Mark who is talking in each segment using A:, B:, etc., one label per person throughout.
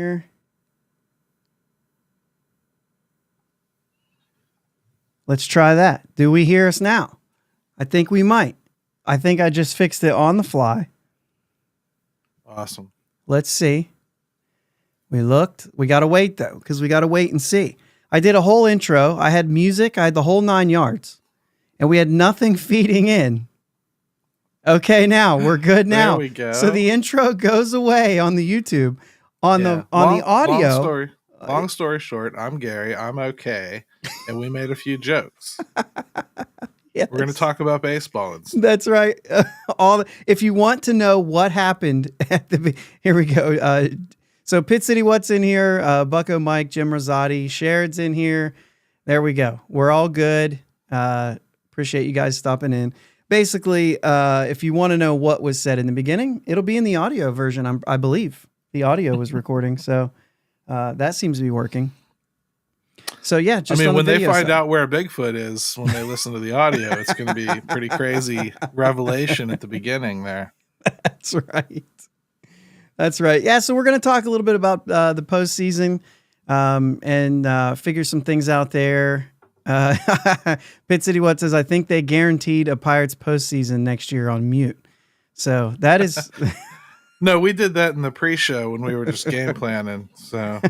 A: here. Let's try that. Do we hear us now? I think we might. I think I just fixed it on the fly.
B: Awesome.
A: Let's see. We looked. We got to wait, though, because we got to wait and see. I did a whole intro. I had music. I had the whole 9 yards. And we had nothing feeding in. Okay, now we're good now.
B: There we go.
A: So the intro goes away on the YouTube. On the audio.
B: Long story short, I'm Gary. I'm okay. And we made a few jokes.
A: Yes.
B: We're going to talk about baseball.
A: That's right. If you want to know what happened here we go. So Pit City, what's in here? Bucko, Mike, Jim Rosati, Sharon's in here. There we go. We're all good. Appreciate you guys stopping in. Basically, if you want to know what was said in the beginning, it'll be in the audio version. I believe the audio was recording. So that seems to be working. So yeah, just
B: when they find out where Bigfoot is, when they listen to the audio, it's going to be a pretty crazy revelation at the beginning there.
A: That's right. That's right. Yeah, so we're going to talk a little bit about the postseason and figure some things out there. Pit City What says, I think they guaranteed a Pirates postseason next year on mute. So that is...
B: No, we did that in the pre-show when we were just game planning. So...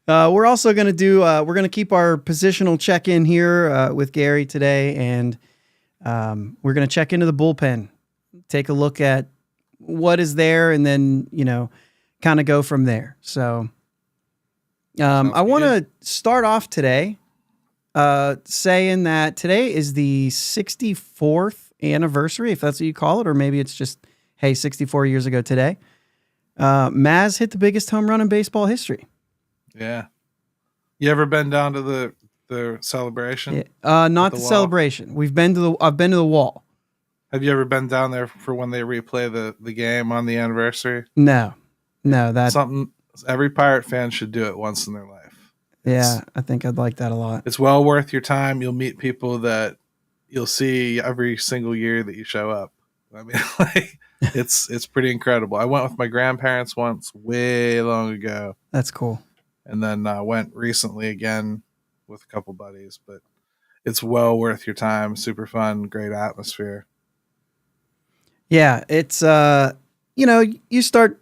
A: we're also going to do, we're going to keep our positional check-in here with Gary today, and we're going to check into the bullpen, take a look at what is there, and then, kind of go from there. So I want to start off today saying that today is the 64th anniversary, if that's what you call it, or maybe it's just, hey, 64 years ago today. Maz hit the biggest home run in baseball history.
B: Yeah. You ever been down to the celebration?
A: Yeah. Not the celebration. I've been to the wall.
B: Have you ever been down there for when they replay the game on the anniversary?
A: No, that's
B: something every Pirate fan should do it once in their life.
A: I think I'd like that a lot.
B: It's well worth your time. You'll meet people that you'll see every single year that you show up. I mean, it's pretty incredible. I went with my grandparents once way long ago.
A: That's cool.
B: And then went recently again with a couple buddies, but it's well worth your time. Super fun, great atmosphere.
A: Yeah, it's you start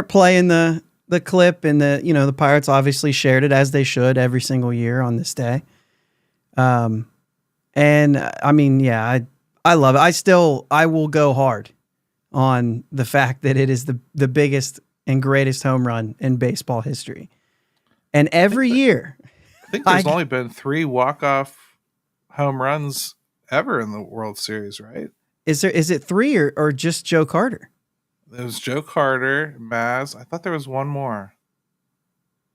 A: playing the clip, and the Pirates obviously shared it, as they should, every single year on this day. And I mean, yeah, I love it. I will go hard on the fact that it is the biggest and greatest home run in baseball history. And every year,
B: I think there's only been 3 walk-off home runs ever in the World Series, right?
A: Is it 3 or just Joe Carter?
B: It was Joe Carter, Maz. I thought there was one more,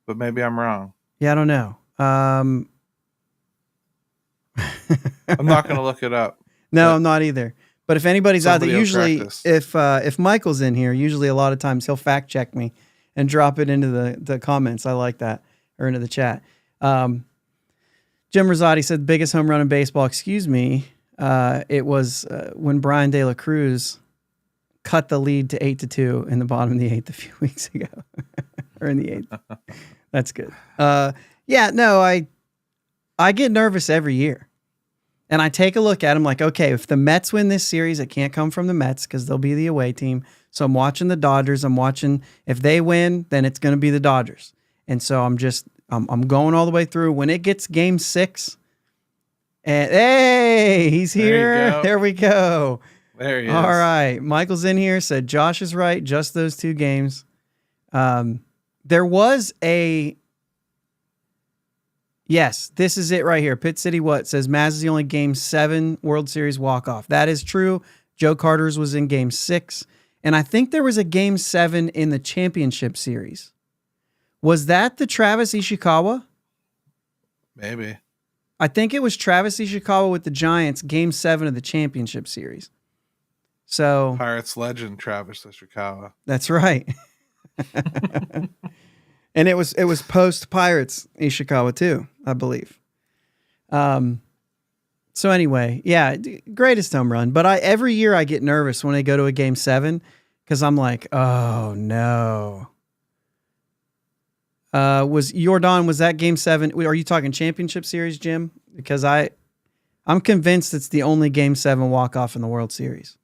B: but maybe I'm wrong.
A: Yeah, I don't know.
B: I'm not going to look it up.
A: No, I'm not either. But if anybody's out there, usually if Michael's in here, usually a lot of times he'll fact check me and drop it into the comments. I like that, or into the chat. Jim Rosati said biggest home run in baseball. Excuse me. It was when Brian De La Cruz cut the lead to 8-2 in the bottom of the 8th a few weeks ago, or in the 8th. That's good. Yeah, no, I get nervous every year. And I take a look at them like, okay, if the Mets win this series, it can't come from the Mets because they'll be the away team. So I'm watching the Dodgers. I'm watching, if they win, then it's going to be the Dodgers. And so I'm going all the way through. When it gets game 6, and hey, he's here. There we go.
B: There he is.
A: All right. Michael's in here, said Josh is right. Just those 2 games. There was a... Yes, this is it right here. Pit City What says Maz is the only Game 7 World Series walk-off. That is true. Joe Carter's was in Game 6. And I think there was a Game 7 in the championship series. Was that the Travis Ishikawa?
B: Maybe.
A: I think it was Travis Ishikawa with the Giants, Game 7 of the championship series. So
B: Pirates legend Travis Ishikawa.
A: That's right. And it was post Pirates Ishikawa too, I believe. So anyway, yeah, greatest home run. But every year I get nervous when I go to a Game 7 because I'm like, oh no. Was that Game 7? Are you talking championship series, Jim? Because I'm convinced it's the only Game 7 walk-off in the World Series.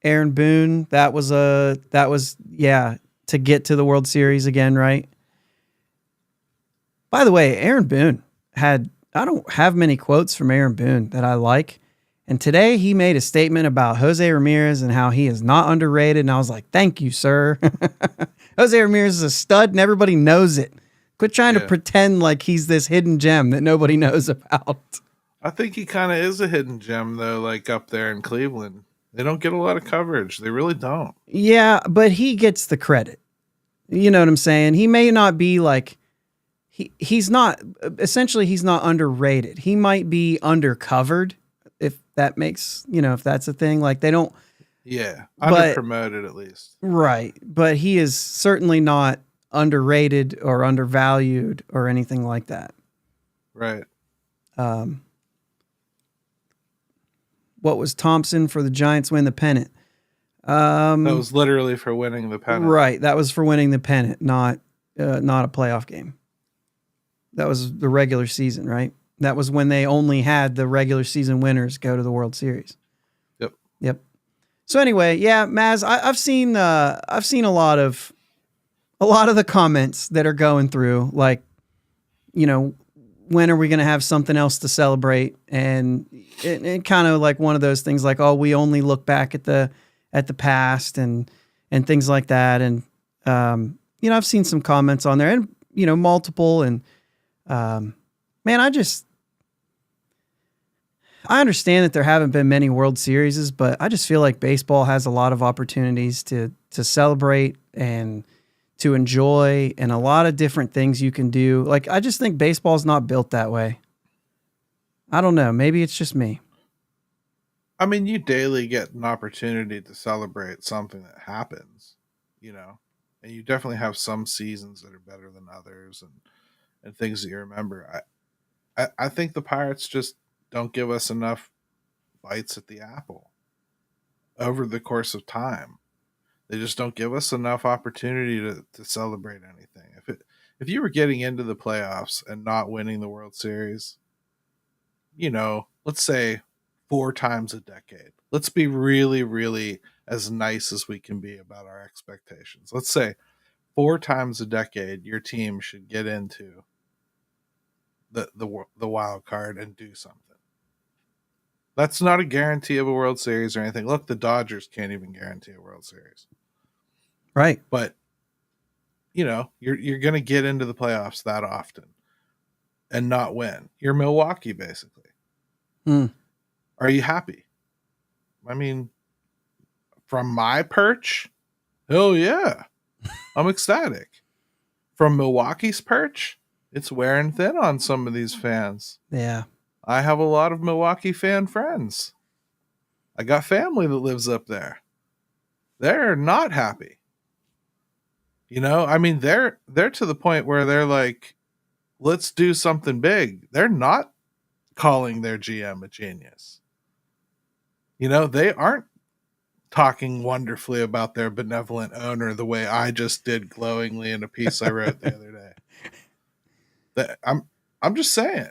A: Aaron Boone, that was to get to the World Series again, right? By the way, Aaron Boone I don't have many quotes from Aaron Boone that I like. And today he made a statement about Jose Ramirez and how he is not underrated. And I was like, thank you, sir. Jose Ramirez is a stud and everybody knows it. Quit trying to pretend like he's this hidden gem that nobody knows about.
B: I think he kind of is a hidden gem, though, like up there in Cleveland. They don't get a lot of coverage. They really don't.
A: Yeah, but he gets the credit. You know what I'm saying? He may not be like, he's not underrated. He might be undercovered, if that makes, if that's a thing. Like they don't.
B: Yeah, underpromoted at least.
A: Right, but he is certainly not underrated or undervalued or anything like that.
B: Right.
A: What was Thompson for the Giants win the pennant?
B: That was literally for winning the pennant.
A: Right, that was for winning the pennant, not a playoff game. That was the regular season, right? That was when they only had the regular season winners go to the World Series. Yep. So anyway, yeah, Maz, I've seen a lot of the comments that are going through, like, when are we going to have something else to celebrate? And it kind of like one of those things like, oh, we only look back at the past and things like that. And, I've seen some comments on there and, multiple. And, man, I understand that there haven't been many World Series, but I just feel like baseball has a lot of opportunities to celebrate and to enjoy and a lot of different things you can do. Like, I just think baseball's not built that way. I don't know. Maybe it's just me.
B: I mean, you daily get an opportunity to celebrate something that happens, and you definitely have some seasons that are better than others and things that you remember. I think the Pirates just don't give us enough bites at the apple over the course of time. They just don't give us enough opportunity to celebrate anything. If you were getting into the playoffs and not winning the World Series, let's say 4 times a decade. Let's be really, really as nice as we can be about our expectations. Let's say 4 times a decade, your team should get into the wild card and do something. That's not a guarantee of a World Series or anything. Look, the Dodgers can't even guarantee a World Series.
A: Right.
B: But, you're going to get into the playoffs that often and not win. You're Milwaukee, basically. Are you happy? I mean, from my perch, hell yeah. I'm ecstatic. From Milwaukee's perch, it's wearing thin on some of these fans.
A: Yeah.
B: I have a lot of Milwaukee fan friends. I got family that lives up there. They're not happy. I mean, they're to the point where they're like, let's do something big. They're not calling their GM a genius. They aren't talking wonderfully about their benevolent owner the way I just did glowingly in a piece I wrote the other day. I'm just saying.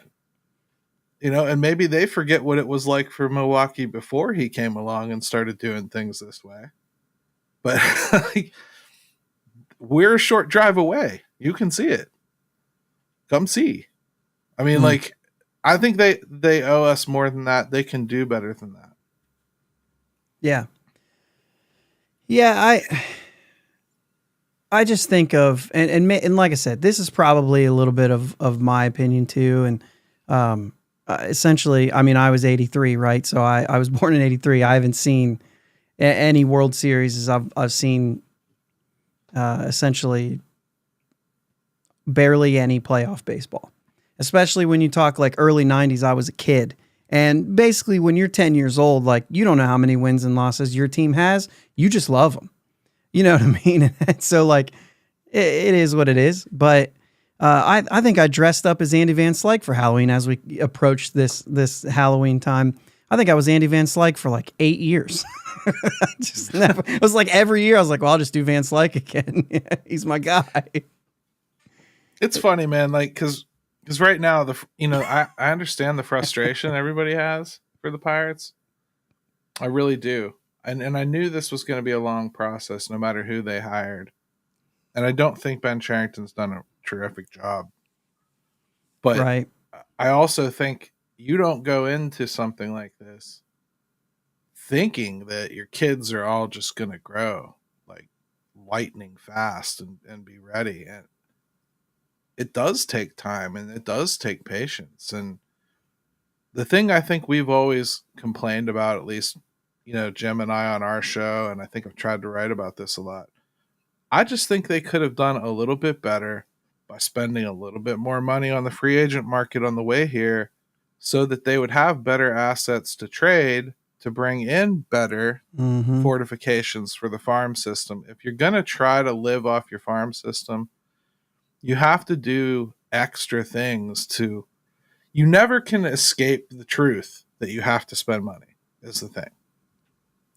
B: And maybe they forget what it was like for Milwaukee before he came along and started doing things this way. But we're a short drive away. You can see it. Come see. I mean, I think they owe us more than that. They can do better than that.
A: Yeah. Yeah, I just think of, and like I said, this is probably a little bit of my opinion too. And essentially, I mean, I was 83, right? So I was born in 83. I haven't seen any World Series. I've seen essentially barely any playoff baseball, especially when you talk like early 90s. I was a kid. And basically when you're 10 years old, like you don't know how many wins and losses your team has. You just love them. You know what I mean? And so like it is what it is. But I think I dressed up as Andy Van Slyke for Halloween as we approached this Halloween time. I think I was Andy Van Slyke for like 8 years. It was like every year I was like, well, I'll just do Van Slyke again. He's my guy.
B: It's funny, man. Like, cause right now I understand the frustration everybody has for the Pirates. I really do. And I knew this was going to be a long process no matter who they hired. And I don't think Ben Cherington's done a terrific job. But
A: right.
B: I also think you don't go into something like this thinking that your kids are all just going to grow like lightning fast and be ready. And it does take time and it does take patience. And the thing I think we've always complained about, at least, Jim and I on our show, and I think I've tried to write about this a lot. I just think they could have done a little bit better by spending a little bit more money on the free agent market on the way here so that they would have better assets to trade to bring in better fortifications for the farm system. If you're going to try to live off your farm system, you have to do extra things you never can escape the truth that you have to spend money is the thing.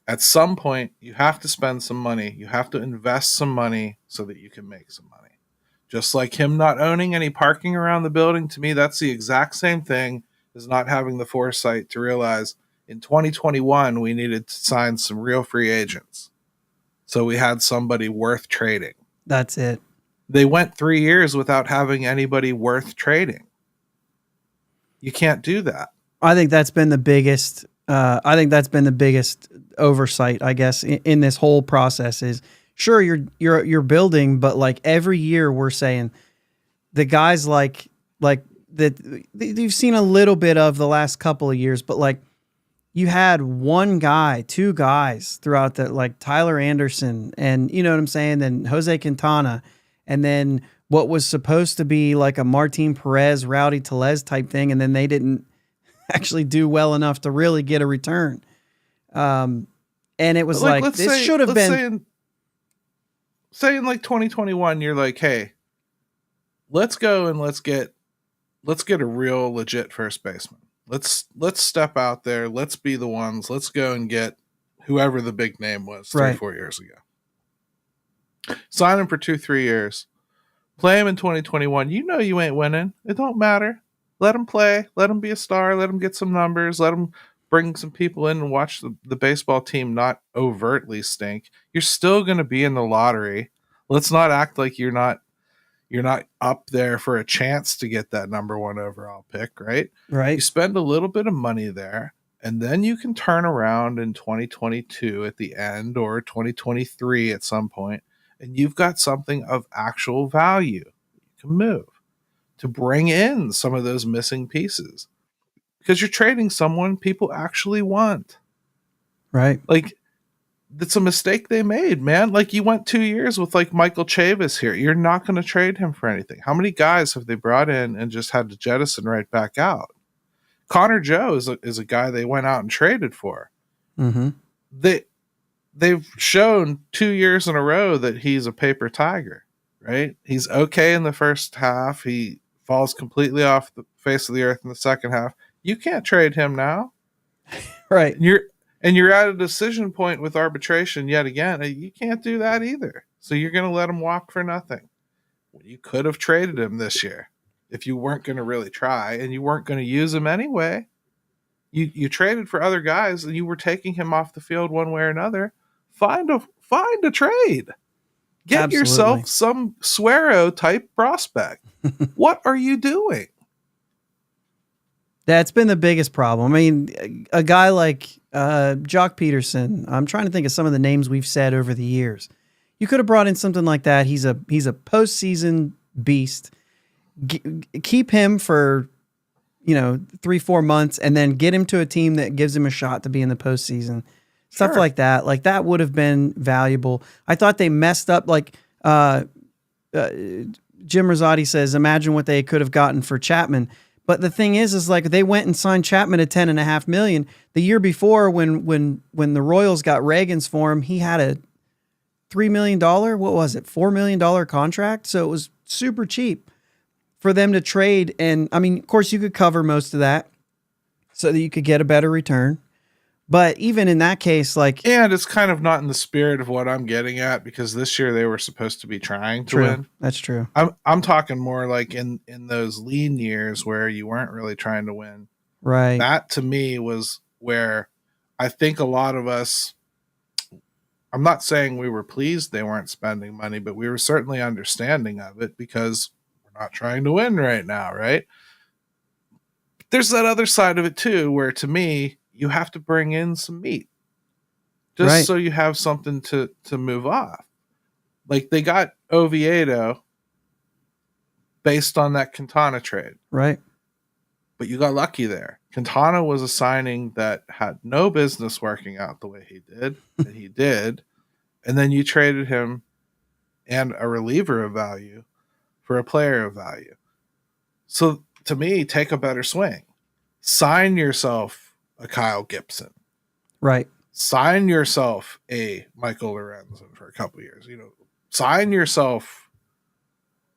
B: At some point, you have to spend some money. You have to invest some money so that you can make some money. Just like him not owning any parking around the building, to me, that's the exact same thing as not having the foresight to realize in 2021, we needed to sign some real free agents. So we had somebody worth trading.
A: That's it.
B: They went 3 years without having anybody worth trading. You can't do that.
A: I think that's been the biggest oversight, I guess, in this whole process. Is sure you're building, but like every year we're saying the guys like that you've seen a little bit of the last couple of years, but like you had one guy, two guys throughout the, like Tyler Anderson, and you know what I'm saying, then Jose Quintana, and then what was supposed to be like a Martin Perez, Rowdy Tellez type thing, and then they didn't actually do well enough to really get a return. And it was like this should have been.
B: Say in like 2021, you're like, hey, let's go and let's get a real legit first baseman. Let's step out there. Let's be the ones. Let's go and get whoever the big name was 3-4 years ago. Sign him for 2-3 years. Play him in 2021. You ain't winning. It don't matter. Let him play. Let him be a star. Let him get some numbers. Let him bring some people in and watch the baseball team not overtly stink. You're still going to be in the lottery. Let's not act like you're not up there for a chance to get that number 1 overall pick, right?
A: Right.
B: You spend a little bit of money there, and then you can turn around in 2022 at the end or 2023 at some point, and you've got something of actual value you can move to bring in some of those missing pieces, because you're trading someone people actually want.
A: Right.
B: Like, that's a mistake they made, man. Like, you went 2 years with like Michael Chavis here. You're not going to trade him for anything. How many guys have they brought in and just had to jettison right back out? Connor Joe is a guy they went out and traded for.
A: Mm-hmm.
B: They've shown 2 years in a row that he's a paper tiger, right? He's okay in the first half. He falls completely off the face of the earth in the second half. You can't trade him now.
A: Right.
B: You're at a decision point with arbitration yet again. You can't do that either. So you're going to let him walk for nothing. You could have traded him this year if you weren't going to really try, and you weren't going to use him anyway. You traded for other guys, and you were taking him off the field one way or another. Find a trade. Get
A: Absolutely.
B: yourself some Suero type prospect. What are you doing?
A: That's been the biggest problem. I mean, a guy like Jock Peterson, I'm trying to think of some of the names we've said over the years. You could have brought in something like that. He's a postseason beast. Keep him for 3-4 months, and then get him to a team that gives him a shot to be in the postseason. Stuff like that. Like, that would have been valuable. I thought they messed up. Like Jim Rosati says, imagine what they could have gotten for Chapman. But the thing is like they went and signed Chapman at $10.5 million. The year before, when the Royals got Reagans for him, he had a $3 million, $4 million contract. So it was super cheap for them to trade. And I mean, of course, you could cover most of that. so that you could get a better return. But even in that case, like,
B: and it's kind of not in the spirit of what I'm getting at, because this year they were supposed to be trying to win.
A: That's true.
B: I'm talking more like in those lean years where you weren't really trying to win.
A: Right.
B: That to me was where I think a lot of us, I'm not saying we were pleased they weren't spending money, but we were certainly understanding of it because we're not trying to win right now, right? There's that other side of it too, where to me, you have to bring in some meat just so you have something to move off. Like they got Oviedo based on that Quintana trade.
A: Right.
B: But you got lucky there. Quintana was a signing that had no business working out the way he did, and he did. And then you traded him and a reliever of value for a player of value. So to me, take a better swing. Sign yourself a Kyle Gibson.
A: Right.
B: Sign yourself a Michael Lorenzen for a couple of years. Sign yourself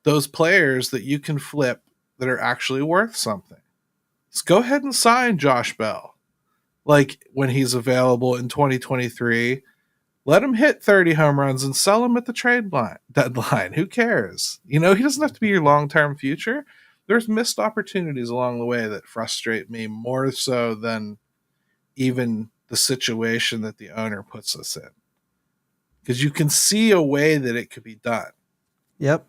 B: those players that you can flip that are actually worth something. Let's go ahead and sign Josh Bell. Like when he's available in 2023, let him hit 30 home runs and sell him at the trade deadline. Who cares? He doesn't have to be your long-term future. There's missed opportunities along the way that frustrate me more so than even the situation that the owner puts us in. Because you can see a way that it could be done.
A: Yep.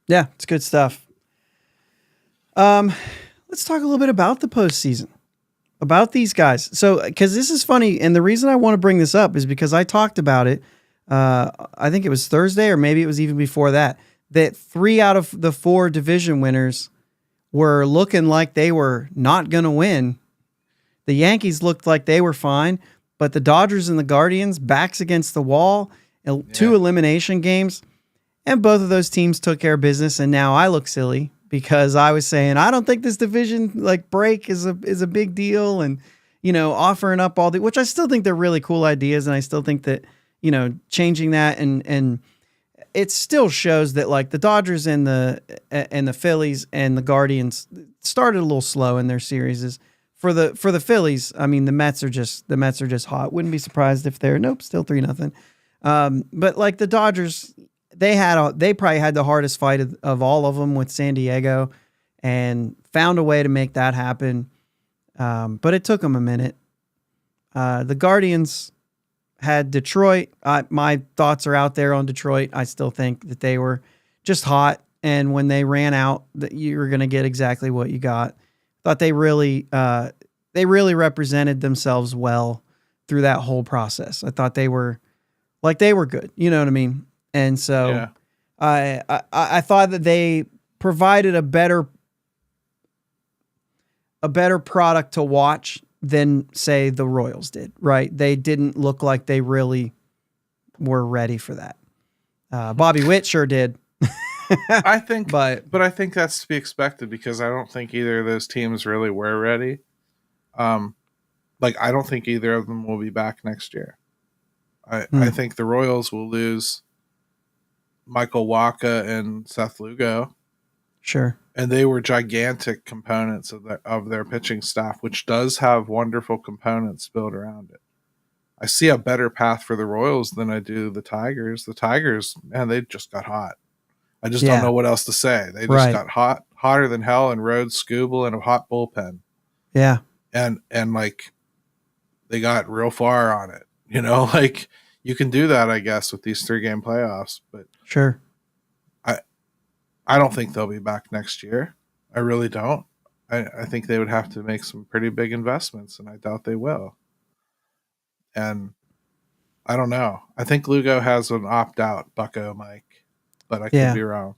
A: Yeah, it's good stuff. Let's talk a little bit about the postseason, about these guys. So, because this is funny, and the reason I want to bring this up is because I talked about it. I think it was Thursday, or maybe it was even before that. That 3 out of the 4 division winners were looking like they were not going to win. The Yankees looked like they were fine, but the Dodgers and the Guardians, backs against the wall, 2 elimination games, and both of those teams took care of business. And now I look silly because I was saying I don't think this division break is a big deal, and offering up all which I still think they're really cool ideas, and I still think that changing that and it still shows that the Dodgers and the Phillies and the Guardians started a little slow in their series. For the Phillies, I mean the Mets are just hot. Wouldn't be surprised if they're still 3-0. But the Dodgers, they probably had the hardest fight of all of them with San Diego, and found a way to make that happen. But it took them a minute. The Guardians had Detroit. My thoughts are out there on Detroit. I still think that they were just hot, and when they ran out, that you were going to get exactly what you got. Thought they really represented themselves well through that whole process. I thought they were good. You know what I mean? And so I thought that they provided a better product to watch than, say, the Royals did, right? They didn't look like they really were ready for that. Bobby Witt sure did.
B: I think, but I think that's to be expected because I don't think either of those teams really were ready. I don't think either of them will be back next year. I think the Royals will lose Michael Wacha and Seth Lugo.
A: Sure.
B: And they were gigantic components of their pitching staff, which does have wonderful components built around it. I see a better path for the Royals than I do the Tigers. The Tigers, man, they just got hot. I just don't know what else to say. They just got hotter than hell, and Rhodes, Scooble, and a hot bullpen.
A: Yeah.
B: And they got real far on it. You can do that, I guess, with these 3-game playoffs. But
A: sure.
B: I don't think they'll be back next year. I really don't. I think they would have to make some pretty big investments, and I doubt they will. And I don't know. I think Lugo has an opt-out Bucko Mike, but I could be wrong.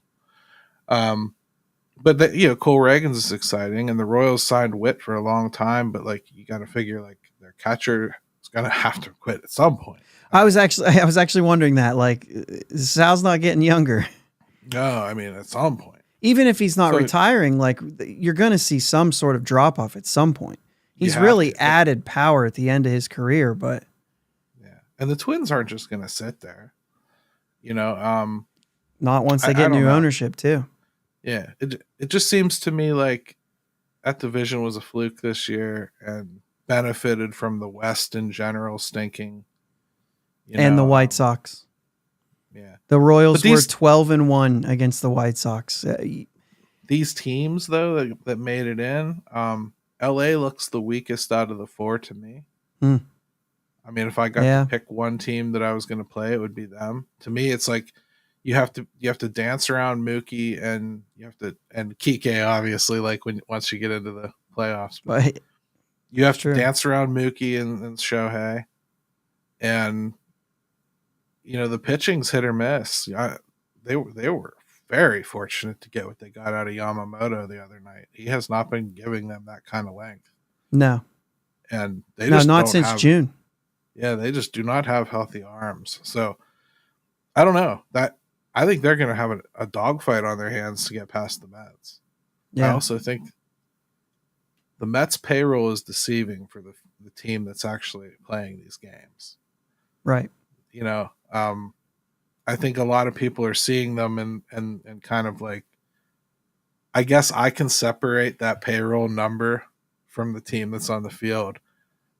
B: But Cole Reagans is exciting, and the Royals signed Witt for a long time, but you got to figure their catcher is going to have to quit at some point.
A: I was actually wondering that. Sal's not getting younger.
B: No, I mean at some point.
A: Even if he's not retiring, you're going to see some sort of drop off at some point. He's really added power at the end of his career, but
B: and the Twins aren't just going to sit there.
A: Not once they get new ownership too.
B: Yeah, it just seems to me like that division was a fluke this year and benefited from the West in general stinking.
A: And the White Sox.
B: Yeah.
A: The Royals were 12-1 against the White Sox.
B: These teams, though, that made it in, LA looks the weakest out of the four to me. I mean, if I got to pick one team that I was going to play, it would be them. To me, it's like you have to dance around Mookie and Kike, obviously, like once you get into the playoffs.
A: But
B: you have to dance around Mookie and Shohei. And the pitching's hit or miss. They were very fortunate to get what they got out of Yamamoto the other night. He has not been giving them that kind of length.
A: No.
B: And they just
A: not since June.
B: Yeah, they just do not have healthy arms. So I don't know. I think they're going to have a dogfight on their hands to get past the Mets. Yeah. I also think the Mets payroll is deceiving for the team that's actually playing these games.
A: Right.
B: I think a lot of people are seeing them and kind of like, I guess I can separate that payroll number from the team that's on the field.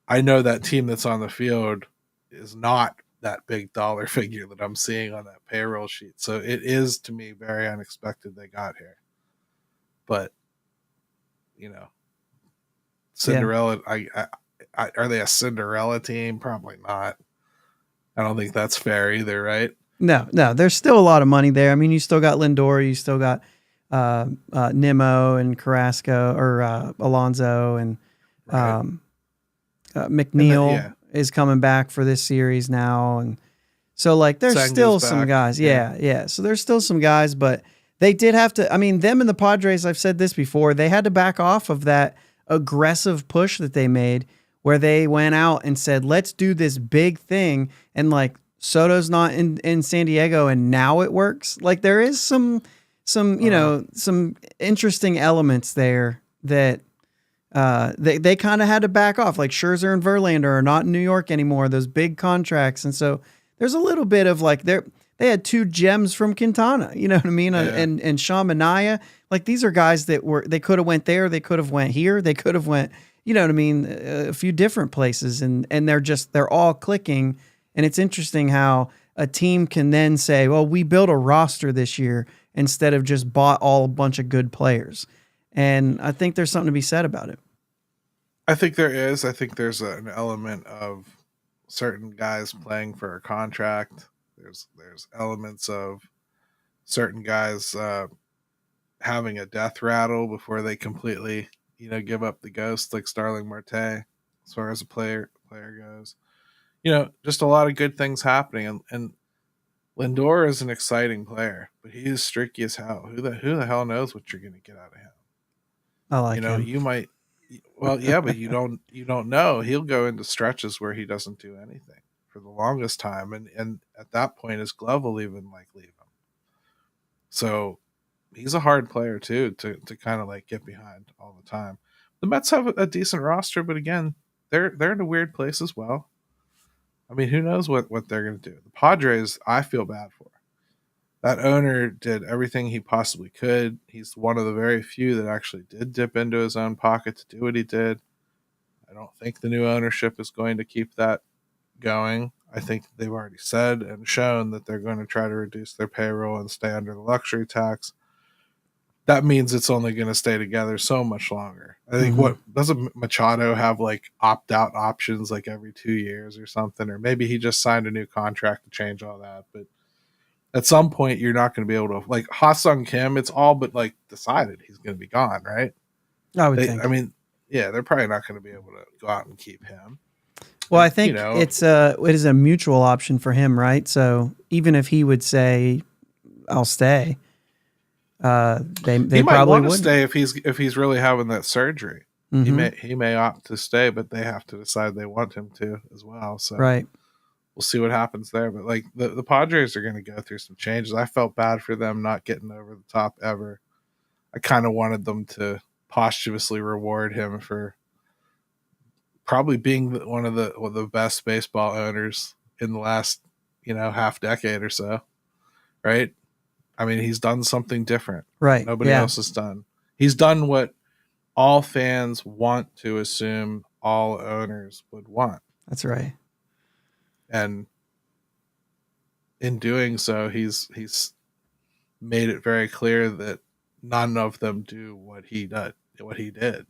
B: I know that team that's on the field is not that big dollar figure that I'm seeing on that payroll sheet. So it is, to me, very unexpected they got here. But, Cinderella, are they a Cinderella team? Probably not. I don't think that's fair either, right?
A: No, there's still a lot of money there. I mean, you still got Lindor, you still got Nimmo and Carrasco or Alonso and McNeil is coming back for this series now. And so there's
B: Senga's
A: still
B: back.
A: some guys. Yeah. So there's still some guys, but they did have to, I mean, them and the Padres, I've said this before, they had to back off of that aggressive push that they made where they went out and said, let's do this big thing. And Soto's not in San Diego and now it works. There is some interesting elements there that they kind of had to back off. Scherzer and Verlander are not in New York anymore, those big contracts. And so there's a little bit of they had two gems from Quintana, you know what I mean? Yeah. And Sean Manaea, these are guys that they could have went there. They could have went here. They could have went, you know what I mean? A few different places and they're all clicking. And it's interesting how a team can then say, well, we built a roster this year instead of just bought a bunch of good players. And I think there's something to be said about it.
B: I think there is. I think there's an element of certain guys playing for a contract. There's elements of certain guys having a death rattle before they completely, give up the ghost, like Starling Marte, as far as a player goes. Just a lot of good things happening. And Lindor is an exciting player, but he's streaky as hell. Who the hell knows what you're going to get out of him?
A: I like him.
B: You might, well, yeah, but you don't know. He'll go into stretches where he doesn't do anything for the longest time. And at that point, his glove will even leave him. So he's a hard player too, to kind of get behind all the time. The Mets have a decent roster, but again, they're in a weird place as well. I mean, who knows what they're going to do? The Padres, I feel bad for. That owner did everything he possibly could. He's one of the very few that actually did dip into his own pocket to do what he did. I don't think the new ownership is going to keep that going. I think they've already said and shown that they're going to try to reduce their payroll and stay under the luxury tax. That means it's only going to stay together so much longer. I think what doesn't Machado have opt-out options every 2 years or something, or maybe he just signed a new contract to change all that. But at some point, you're not going to be able to Ha-Sung Kim. It's all but decided he's going to be gone, right?
A: I would think.
B: I mean, yeah, they're probably not going to be able to go out and keep him.
A: Well, I think it is a mutual option for him, right? So even if he would say, "I'll stay," they probably would
B: stay if he's really having that surgery. He may opt to stay, but they have to decide they want him to as well. So
A: right,
B: we'll see what happens there. But the Padres are going to go through some changes. I felt bad for them not getting over the top ever. I kind of wanted them to posthumously reward him for probably being one of the best baseball owners in the last half decade or so, right? I mean, he's done something different.
A: Right.
B: Nobody else has done. He's done what all fans want to assume all owners would want.
A: That's right.
B: And in doing so, he's made it very clear that none of them do what he did.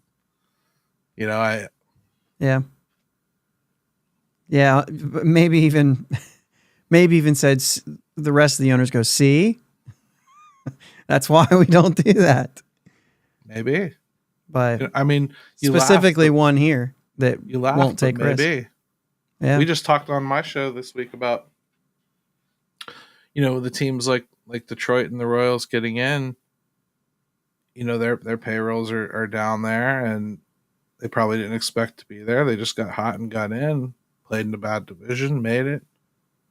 B: You know,
A: yeah, maybe even said the rest of the owners go, see, that's why we don't do that.
B: Maybe,
A: but
B: I mean,
A: specifically one here that won't take risk.
B: Yeah, we just talked on my show this week about, the teams like Detroit and the Royals getting in. Their payrolls are down there, and they probably didn't expect to be there. They just got hot and got in, played in a bad division, made it.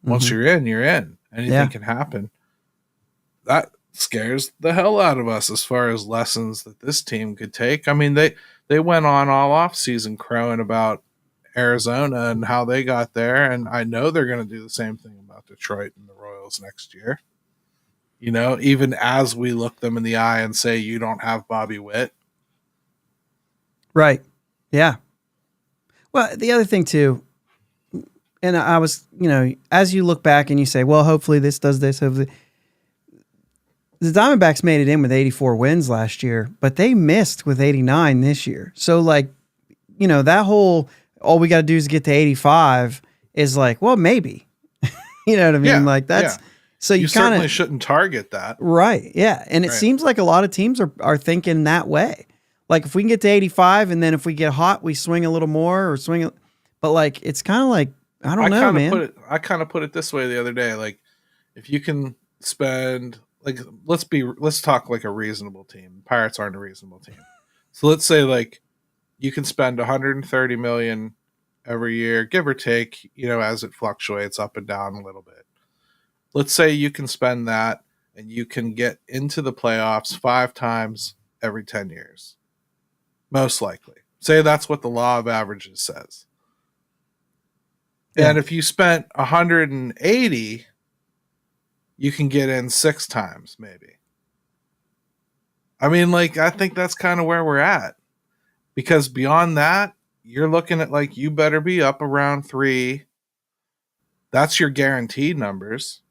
B: Once you're in, you're in. Anything can happen. That scares the hell out of us as far as lessons that this team could take. I mean, they went on all off season crowing about Arizona and how they got there, and I know they're going to do the same thing about Detroit and the Royals next year. Even as we look them in the eye and say, you don't have Bobby Witt.
A: Right. Yeah. Well, the other thing too, and I was, as you look back and you say, well, hopefully this does this, hopefully. The Diamondbacks made it in with 84 wins last year, but they missed with 89 this year. So that whole, all we got to do is get to 85 is like, well, maybe, you know what I mean?
B: Yeah,
A: that's, so you
B: certainly shouldn't target that.
A: Right. Yeah. And it seems like a lot of teams are thinking that way. Like if we can get to 85 and then if we get hot, we swing a little more or swing. But it's kind of like, I don't know, man.
B: I kind of put it this way the other day. Like if you can spend, let's talk like a reasonable team. Pirates aren't a reasonable team. So let's say you can spend 130 million every year, give or take, as it fluctuates up and down a little bit. Let's say you can spend that and you can get into the playoffs 5 times every 10 years. Most likely. Say that's what the law of averages says. Yeah. And if you spent 180, you can get in 6 times maybe. I mean, I think that's kind of where we're at. Because beyond that, you're looking at you better be up around 3. That's your guaranteed numbers.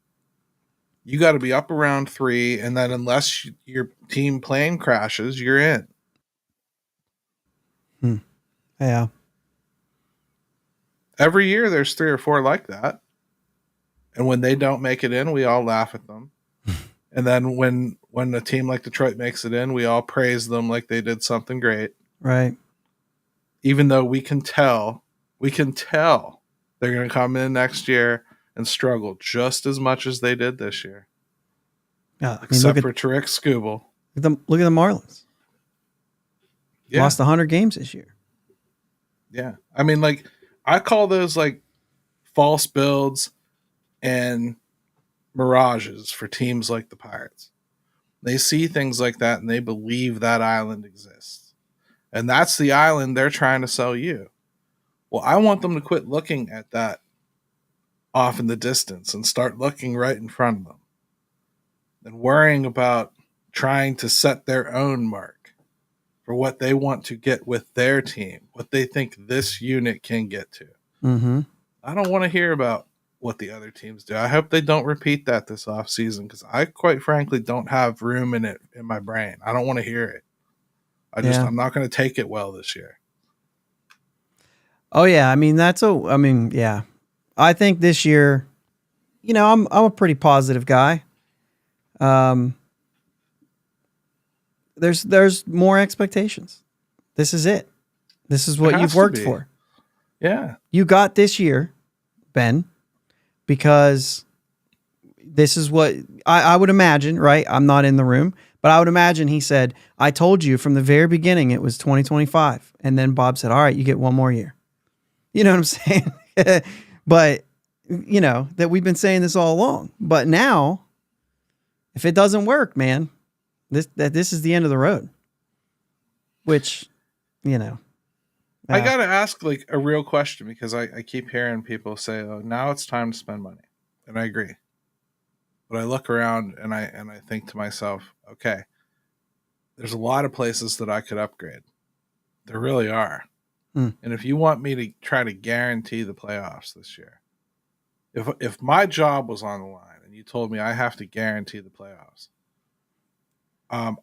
B: You got to be up around 3, and then unless your team plane crashes, you're in.
A: Yeah.
B: Every year there's 3 or 4 like that. And when they don't make it in, we all laugh at them. And then when a team like Detroit makes it in, we all praise them like they did something great.
A: Right.
B: Even though we can tell they're going to come in next year and struggle just as much as they did this year.
A: Yeah,
B: except for Tarek Skubal.
A: Look at the Marlins. Yeah. Lost 100 games this year.
B: Yeah. I mean, I call those false builds and mirages for teams like the Pirates. They see things like that and they believe that island exists. And that's the island they're trying to sell you. Well, I want them to quit looking at that off in the distance and start looking right in front of them and worrying about trying to set their own mark for what they want to get with their team, what they think this unit can get to.
A: Mm-hmm.
B: I don't want to hear about what the other teams do. I hope they don't repeat that this offseason because I quite frankly don't have room in it in my brain. I don't want to hear it. I'm not going to take it well this year.
A: Oh yeah. I mean, yeah. I think this year, I'm a pretty positive guy. There's more expectations. This is it. This is what you've worked for.
B: Yeah.
A: You got this year, Ben, because this is what I would imagine, right? I'm not in the room, but I would imagine he said, I told you from the very beginning it was 2025. And then Bob said, all right, you get one more year. You know what I'm saying? But, that we've been saying this all along. But now, if it doesn't work, man, this is the end of the road. Which,
B: I got to ask a real question because I keep hearing people say, oh, now it's time to spend money. And I agree. But I look around and I think to myself, okay, there's a lot of places that I could upgrade. There really are. And if you want me to try to guarantee the playoffs this year, if my job was on the line and you told me I have to guarantee the playoffs,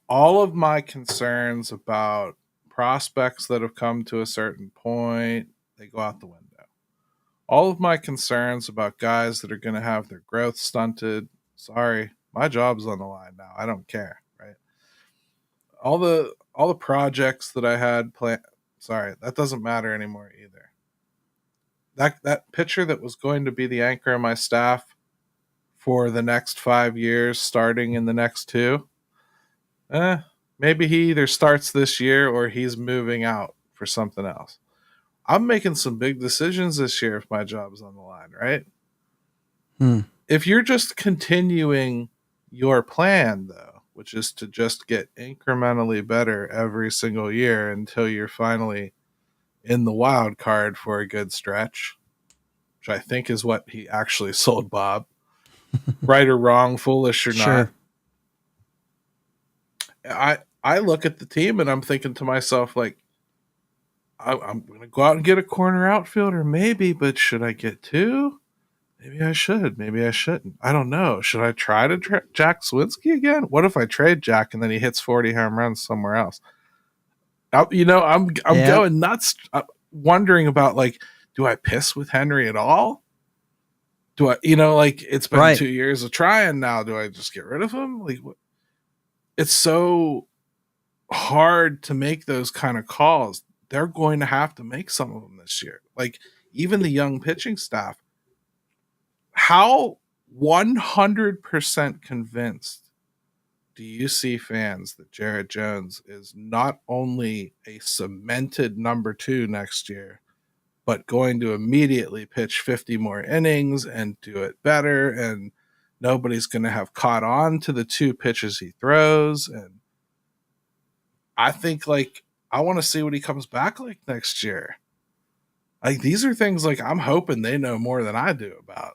B: all of my concerns about prospects that have come to a certain point, they go out the window. All of my concerns about guys that are going to have their growth stunted, sorry, my job's on the line now. I don't care, right? All the projects that I had planned, sorry, that doesn't matter anymore either. That pitcher that was going to be the anchor of my staff for the next 5 years, starting in the next 2, maybe he either starts this year or he's moving out for something else. I'm making some big decisions this year if my job's on the line, right? If you're just continuing your plan, though, which is to just get incrementally better every single year until you're finally in the wild card for a good stretch, which I think is what he actually sold Bob, right or wrong, foolish or not. I look at the team and I'm thinking to myself, like, I'm going to go out and get a corner outfielder, maybe, but should I get 2? Maybe I should. Maybe I shouldn't. I don't know. Should I try to Jack Swinski again? What if I trade Jack and then he hits 40 home runs somewhere else? I'm going nuts, wondering about, like, do I piss with Henry at all? Do I, it's been 2 years of trying now. Do I just get rid of him? Like, it's so hard to make those kind of calls. They're going to have to make some of them this year. Like, even the young pitching staff. How 100% convinced do you see fans that Jared Jones is not only a cemented number 2 next year, but going to immediately pitch 50 more innings and do it better, and nobody's going to have caught on to the 2 pitches he throws? And I think, like, I want to see what he comes back like next year. Like, these are things, like, I'm hoping they know more than I do about.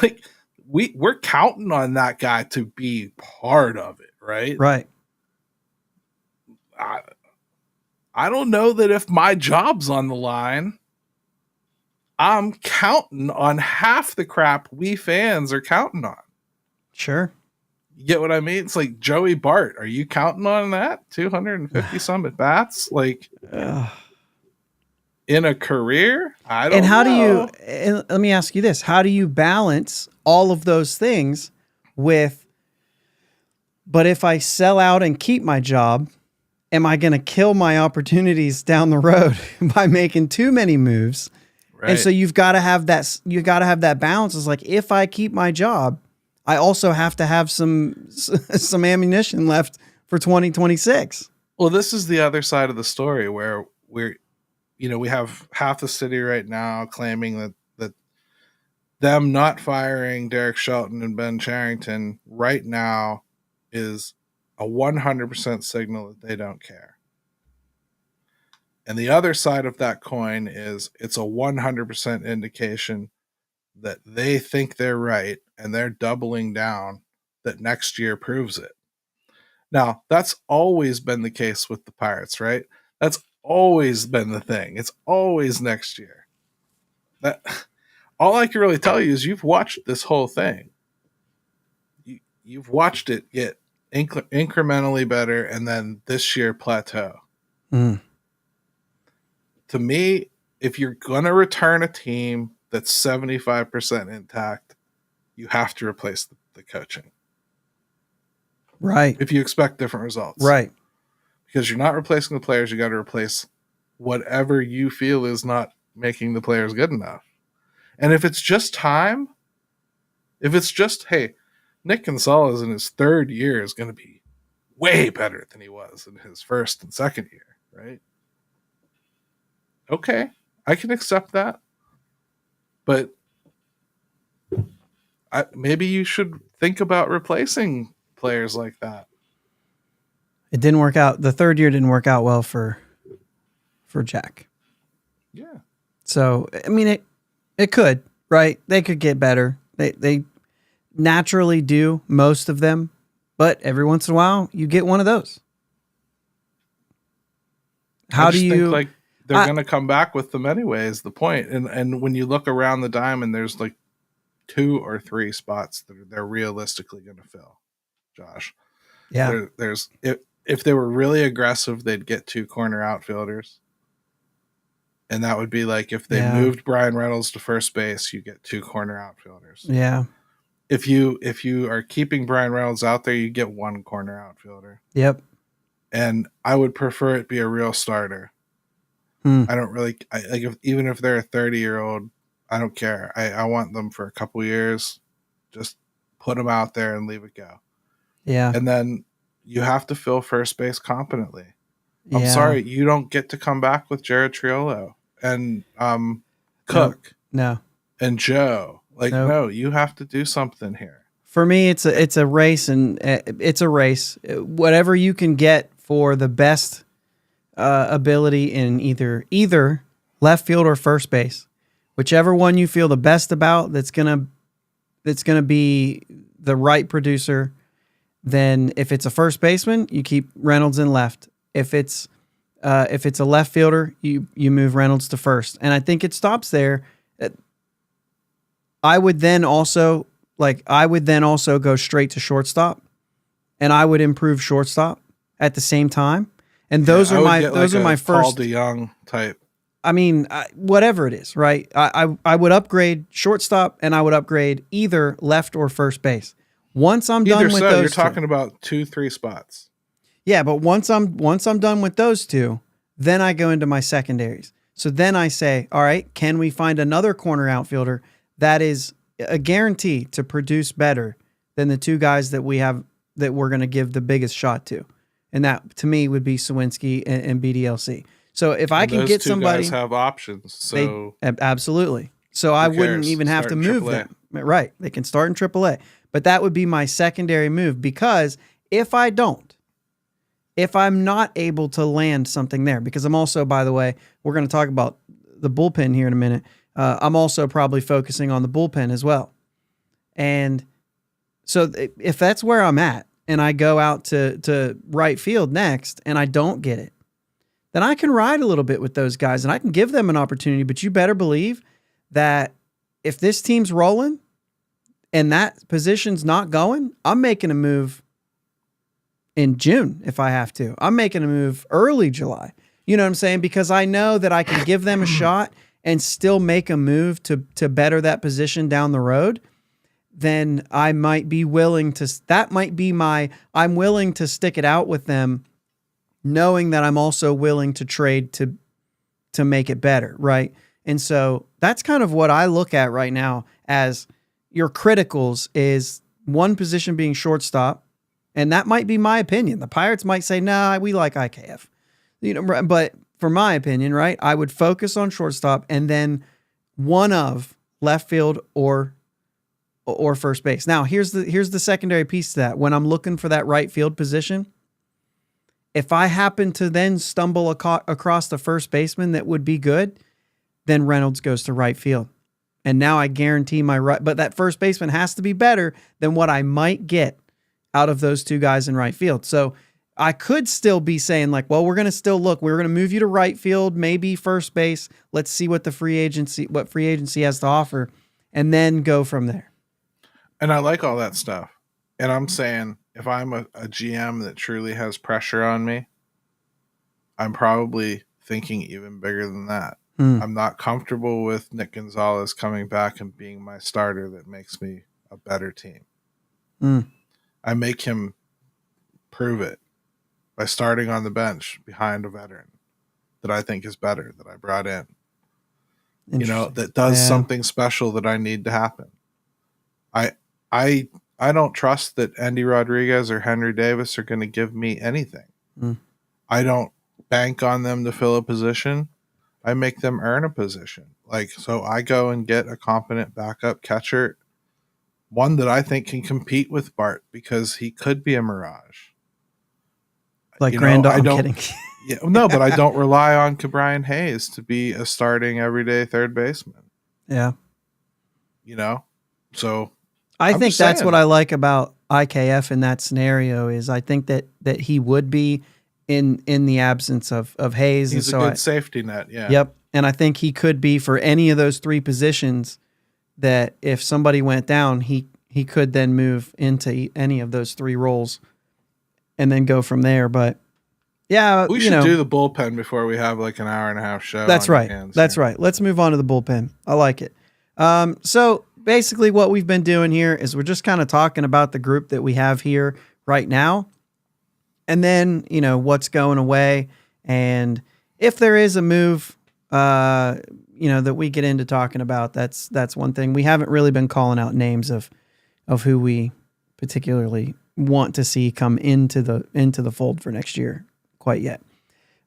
B: Like, we're counting on that guy to be part of it, right?
A: Right.
B: I don't know that if my job's on the line, I'm counting on half the crap we fans are counting on.
A: Sure.
B: You get what I mean? It's like Joey Bart. Are you counting on that? 250 some at bats? Like, in a career? I don't know.
A: And let me ask you this. How do you balance all of those things with, but if I sell out and keep my job, am I going to kill my opportunities down the road by making too many moves? Right. And so you've got to have that balance. It's like, if I keep my job, I also have to have some ammunition left for 2026.
B: Well, this is the other side of the story where we have half the city right now claiming that them not firing Derek Shelton and Ben Cherington right now is a 100% signal that they don't care. And the other side of that coin is it's a 100% indication that they think they're right and they're doubling down that next year proves it. Now, that's always been the case with the Pirates, right? That's always been the thing. It's always next year. That all I can really tell you is you've watched this whole thing. You've watched it get incrementally better and then this year plateau. To me, if you're going to return a team that's 75% intact, you have to replace the coaching.
A: Right.
B: If you expect different results.
A: Right.
B: Because you're not replacing the players, you got to replace whatever you feel is not making the players good enough. And if it's just time, if it's just, hey, Nick Gonzalez in his 3rd year is going to be way better than he was in his 1st and 2nd year, right? Okay, I can accept that. But maybe you should think about replacing players like that.
A: It didn't work out. The 3rd year didn't work out well for Jack.
B: Yeah.
A: So, I mean, it could, right? They could get better. They naturally do, most of them, but every once in a while you get one of those. How do you
B: think they're going to come back with them anyway is the point. And when you look around the diamond, there's 2 or 3 spots that they're realistically going to fill, Josh.
A: Yeah.
B: There's if they were really aggressive, they'd get 2 corner outfielders. And that would be if they moved Brian Reynolds to first base, you get 2 corner outfielders.
A: Yeah.
B: If you are keeping Brian Reynolds out there, you get 1 corner outfielder.
A: Yep.
B: And I would prefer it be a real starter. I don't really even if they're a 30-year-old, I don't care. I want them for a couple years. Just put them out there and leave it go.
A: Yeah.
B: And then you have to fill first base competently. I'm sorry, you don't get to come back with Jared Triolo and Cook.
A: No.
B: And Joe. No, you have to do something here.
A: For me, it's a race, and it's a race. Whatever you can get for the best ability in either left field or first base, whichever one you feel the best about, that's gonna be the right producer. Then, if it's a first baseman, you keep Reynolds in left. If it's a left fielder, you move Reynolds to first, and I think it stops there. I would then also go straight to shortstop, and I would improve shortstop at the same time. And those are my first
B: Paul DeYoung type.
A: I mean, whatever it is, right? I would upgrade shortstop, and I would upgrade either left or first base. Once I'm done with those,
B: you're talking about 2-3 spots.
A: Yeah, but once I'm done with those 2, then I go into my secondaries. So then I say, all right, can we find another corner outfielder that is a guarantee to produce better than the 2 guys that we have that we're going to give the biggest shot to? And that, to me, would be Sawinski and BDLC. So if I can get somebody,
B: those 2 guys have options. So
A: absolutely. So I wouldn't even have to move them. Right. They can start in AAA. But that would be my secondary move, because if I'm not able to land something there, because I'm also, by the way, we're going to talk about the bullpen here in a minute. I'm also probably focusing on the bullpen as well. And so if that's where I'm at, and I go out to right field next and I don't get it, then I can ride a little bit with those guys and I can give them an opportunity. But you better believe that if this team's rolling and that position's not going, I'm making a move in June if I have to. I'm making a move early July. You know what I'm saying? Because I know that I can give them a shot and still make a move to better that position down the road. Then I might be willing to, I'm willing to stick it out with them, knowing that I'm also willing to trade to make it better, right? And so that's kind of what I look at right now as your criticals is one position being shortstop, and that might be my opinion. The Pirates might say, nah, we like IKF. But for my opinion, right, I would focus on shortstop and then one of left field or first base. Now, here's the secondary piece to that. When I'm looking for that right field position, if I happen to then stumble across the first baseman that would be good, then Reynolds goes to right field. And now I guarantee my right, but that first baseman has to be better than what I might get out of those 2 guys in right field. So I could still be saying we're going to still look. We're going to move you to right field, maybe first base. Let's see what free agency has to offer, and then go from there.
B: And I like all that stuff. And I'm saying if I'm a GM that truly has pressure on me, I'm probably thinking even bigger than that. I'm not comfortable with Nick Gonzalez coming back and being my starter that makes me a better team. I make him prove it by starting on the bench behind a veteran that I think is better, that I brought in. That does something special that I need to happen. I don't trust that Andy Rodriguez or Henry Davis are going to give me anything. I don't bank on them to fill a position. I make them earn a position. So I go and get a competent backup catcher, one that I think can compete with Bart because he could be a mirage.
A: I'm kidding.
B: Yeah, no, but I don't rely on Ke'Bryan Hayes to be a starting everyday third baseman.
A: Yeah.
B: So
A: I think that's what I like about IKF in that scenario is I think that he would be in the absence of Hayes.
B: He's a good safety net. Yeah.
A: Yep. And I think he could be for any of those three positions that if somebody went down, he could then move into any of those three roles and then go from there. But yeah,
B: we should do the bullpen before we have like an hour and a half show.
A: That's right. That's right. Let's move on to the bullpen. I like it. So basically what we've been doing here is we're just kind of talking about the group that we have here right now. And then, what's going away. And if there is a move, that we get into talking about, that's one thing. We haven't really been calling out names of who we particularly want to see come into the fold for next year quite yet.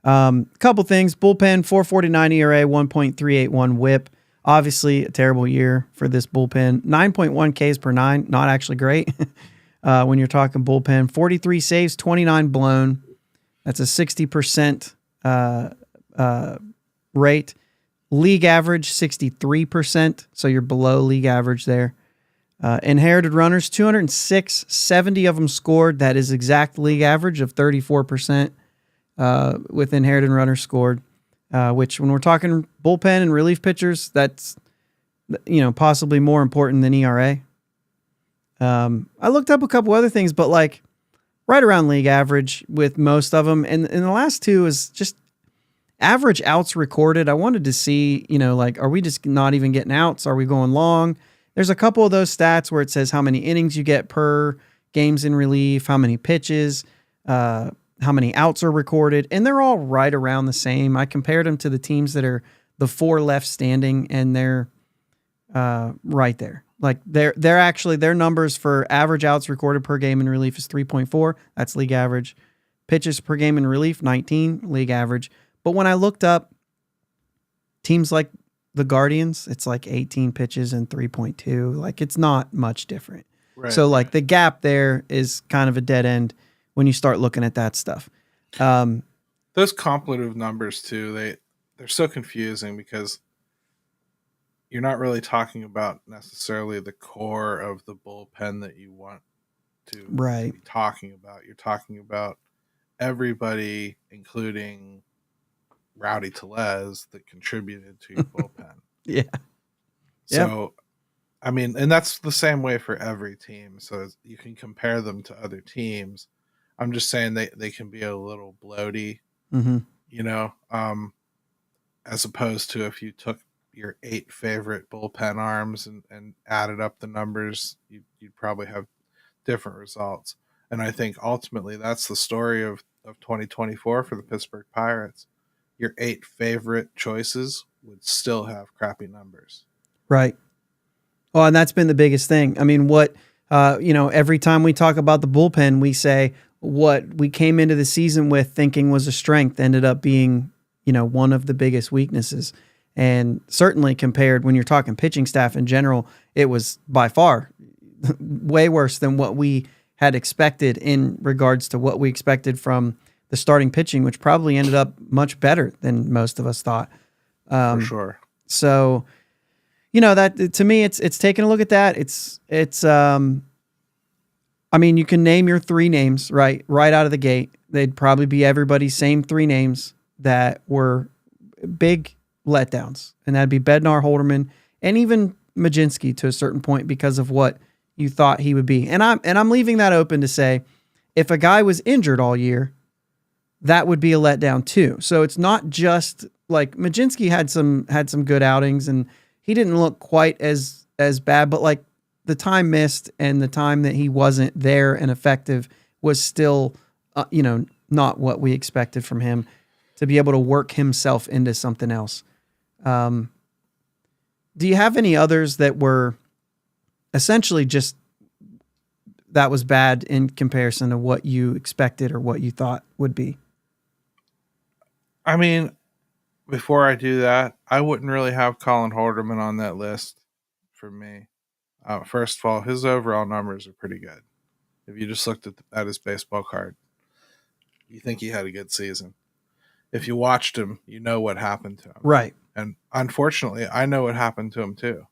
A: Couple things. Bullpen, 4.49 ERA, 1.381 WHIP. Obviously a terrible year for this bullpen. 9.1 Ks per nine, not actually great. When you're talking bullpen, 43 saves, 29 blown. That's a 60% rate. League average, 63%. So you're below league average there. Inherited runners, 206, 70 of them scored. That is exact league average of 34% with inherited runners scored, which when we're talking bullpen and relief pitchers, that's, possibly more important than ERA. I looked up a couple other things, but like right around league average with most of them. And the last two is just average outs recorded. I wanted to see, are we just not even getting outs? Are we going long? There's a couple of those stats where it says how many innings you get per games in relief, how many pitches, how many outs are recorded, and they're all right around the same. I compared them to the teams that are the four left standing, and they're right there. Like they're actually, their numbers for average outs recorded per game in relief is 3.4. That's league average. Pitches per game in relief, 19, league average. But when I looked up teams like the Guardians, it's like 18 pitches and 3.2. Like it's not much different. Right. So like the gap there is kind of a dead end when you start looking at that stuff.
B: Those completive numbers too, they're so confusing because you're not really talking about necessarily the core of the bullpen that you want to be talking about. You're talking about everybody, including Rowdy Tellez, that contributed to your bullpen.
A: Yeah.
B: So, I mean, and that's the same way for every team. So you can compare them to other teams. I'm just saying they can be a little bloaty, as opposed to if you took your 8 favorite bullpen arms and added up the numbers, you'd probably have different results. And I think ultimately that's the story of 2024 for the Pittsburgh Pirates. Your 8 favorite choices would still have crappy numbers.
A: Right. Oh, and that's been the biggest thing. I mean, every time we talk about the bullpen, we say what we came into the season with thinking was a strength ended up being, one of the biggest weaknesses. And certainly compared when you're talking pitching staff in general, it was by far way worse than what we had expected in regards to what we expected from the starting pitching, which probably ended up much better than most of us thought.
B: For sure.
A: So, that to me, it's taking a look at that. I mean, you can name your 3 names right out of the gate. They'd probably be everybody's same 3 names that were big letdowns, and that'd be Bednar, Holderman, and even Mazeroski to a certain point because of what you thought he would be. And I'm leaving that open to say, if a guy was injured all year, that would be a letdown too. So it's not just like Mazeroski had some good outings and he didn't look quite as bad, but like the time missed and the time that he wasn't there and effective was still, not what we expected from him to be able to work himself into something else. Do you have any others that were essentially just that was bad in comparison to what you expected or what you thought would be?
B: I mean, before I do that, I wouldn't really have Colin Holderman on that list for me. First of all, his overall numbers are pretty good. If you just looked at his baseball card, you think he had a good season. If you watched him, you know what happened to him.
A: Right.
B: And unfortunately, I know what happened to him too.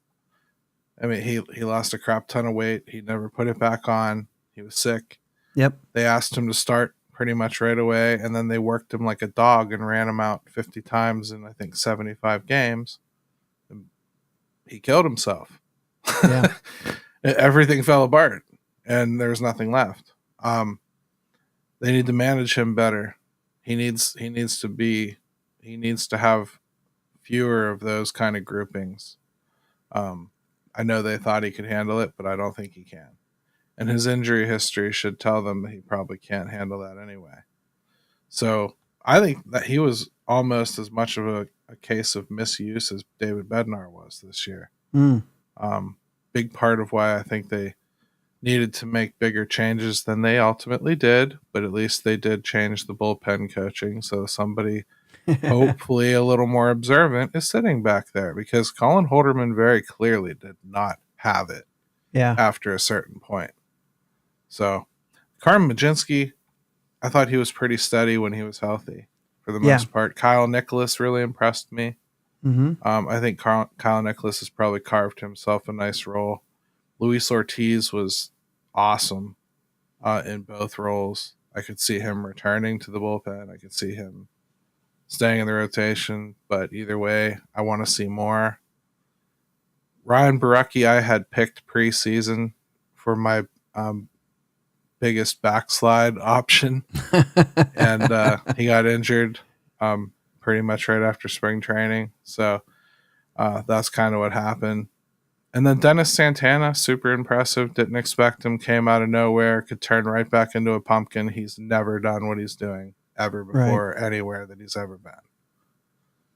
B: I mean, he lost a crap ton of weight. He never put it back on. He was sick.
A: Yep.
B: They asked him to start pretty much right away, and then they worked him like a dog and ran him out 50 times in I think 75 games. And he killed himself.
A: Yeah.
B: Everything fell apart, and there's nothing left. They need to manage him better. He needs to have fewer of those kind of groupings. I know they thought he could handle it, but I don't think he can. And his injury history should tell them that he probably can't handle that anyway. So I think that he was almost as much of a case of misuse as David Bednar was this year. Big part of why I think they needed to make bigger changes than they ultimately did, but at least they did change the bullpen coaching. So somebody hopefully a little more observant is sitting back there, because Colin Holderman very clearly did not have it after a certain point. So Carmen Mlodzinski, I thought he was pretty steady when he was healthy for the most part. Kyle Nicholas really impressed me. I think Kyle Nicholas has probably carved himself a nice role. Luis Ortiz was awesome in both roles. I could see him returning to the bullpen. I could see him staying in the rotation, but either way, I want to see more. Ryan Barucki, I had picked preseason for my biggest backslide option, and he got injured pretty much right after spring training, so that's kind of what happened. And then Dennis Santana, super impressive. Didn't expect him. Came out of nowhere. Could turn right back into a pumpkin. He's never done what he's doing ever before anywhere that he's ever been.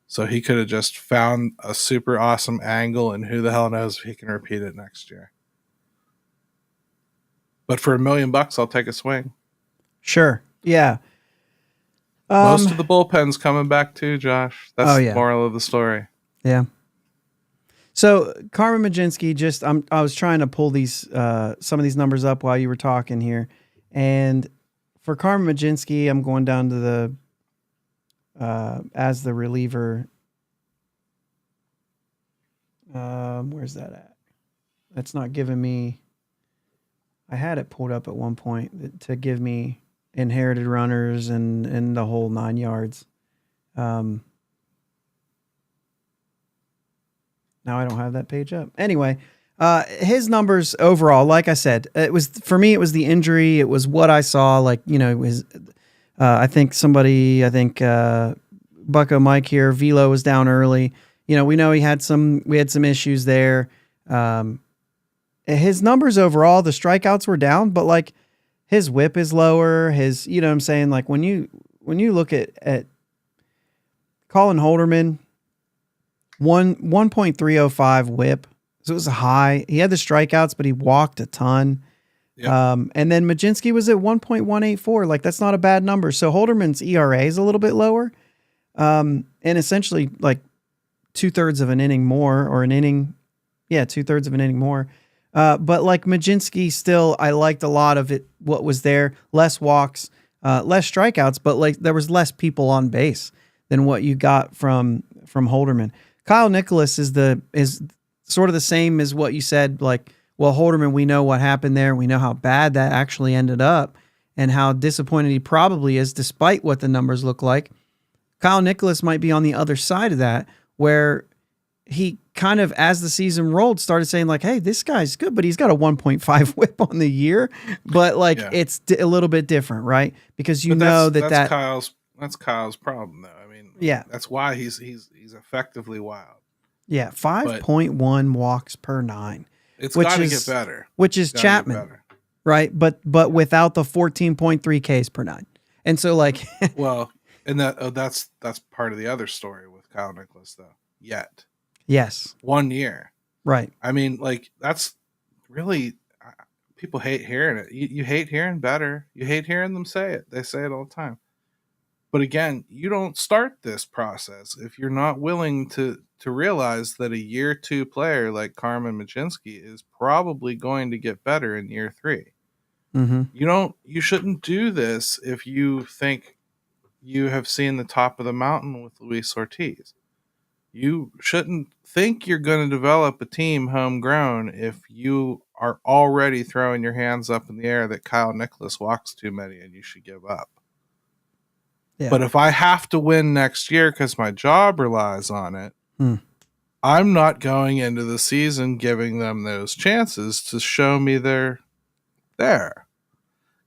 B: So he could have just found a super awesome angle, and who the hell knows if he can repeat it next year. But for $1 million, I'll take a swing.
A: Sure. Yeah.
B: Most of the bullpen's coming back too, Josh. That's the moral of the story.
A: Yeah. So Carmen Mlodzinski, I was trying to pull these some of these numbers up while you were talking here, and for Carmen Mlodzinski, I'm going down to the as the reliever. Where's that at? That's not giving me. I had it pulled up at one point to give me inherited runners and the whole 9 yards. Now I don't have that page up. Anyway, his numbers overall, like I said, it was for me. It was the injury. It was what I saw. Like, you know, his. I think Bucko Mike here. Velo was down early. You know, we know we had some issues there. His numbers overall, the strikeouts were down, but like his whip is lower. His, you know what I'm saying? Like when you look at Colin Holderman, 1.305 whip. So it was high. He had the strikeouts, but he walked a ton. Yep. And then Mlodzinski was at 1.184. Like that's not a bad number. So Holderman's ERA is a little bit lower. And essentially like 2/3 of an inning more, or an inning. Yeah. 2/3 of an inning more. But like Mlodzinski still, I liked a lot of it. What was there, less walks, less strikeouts, but like there was less people on base than what you got from Holderman. Kyle Nicholas is sort of the same as what you said. Like, well, Holderman, we know what happened there. We know how bad that actually ended up and how disappointed he probably is, despite what the numbers look like. Kyle Nicholas might be on the other side of that, where he kind of, as the season rolled, started saying like, hey, this guy's good, but he's got a 1.5 whip on the year. But like, it's a little bit different, right? Because that's
B: Kyle's problem, though. I mean, that's why he's effectively wild.
A: Yeah, 5.1 walks per 9.
B: It's got to get better.
A: Which is Chapman, right? But without the 14.3 Ks per 9. And so like,
B: well, and that's part of the other story with Kyle Nicholas, though.
A: Yes.
B: 1 year.
A: Right.
B: I mean, like that's really, people hate hearing it. You hate hearing better. You hate hearing them say it. They say it all the time. But again, you don't start this process if you're not willing to realize that a year 2 player like Carmen Mlodzinski is probably going to get better in year 3.
A: Mm-hmm.
B: You shouldn't do this if you think you have seen the top of the mountain with Luis Ortiz. You shouldn't think you're going to develop a team homegrown if you are already throwing your hands up in the air that Kyle Nicholas walks too many and you should give up.
A: Yeah.
B: But if I have to win next year because my job relies on it, I'm not going into the season giving them those chances to show me they're there.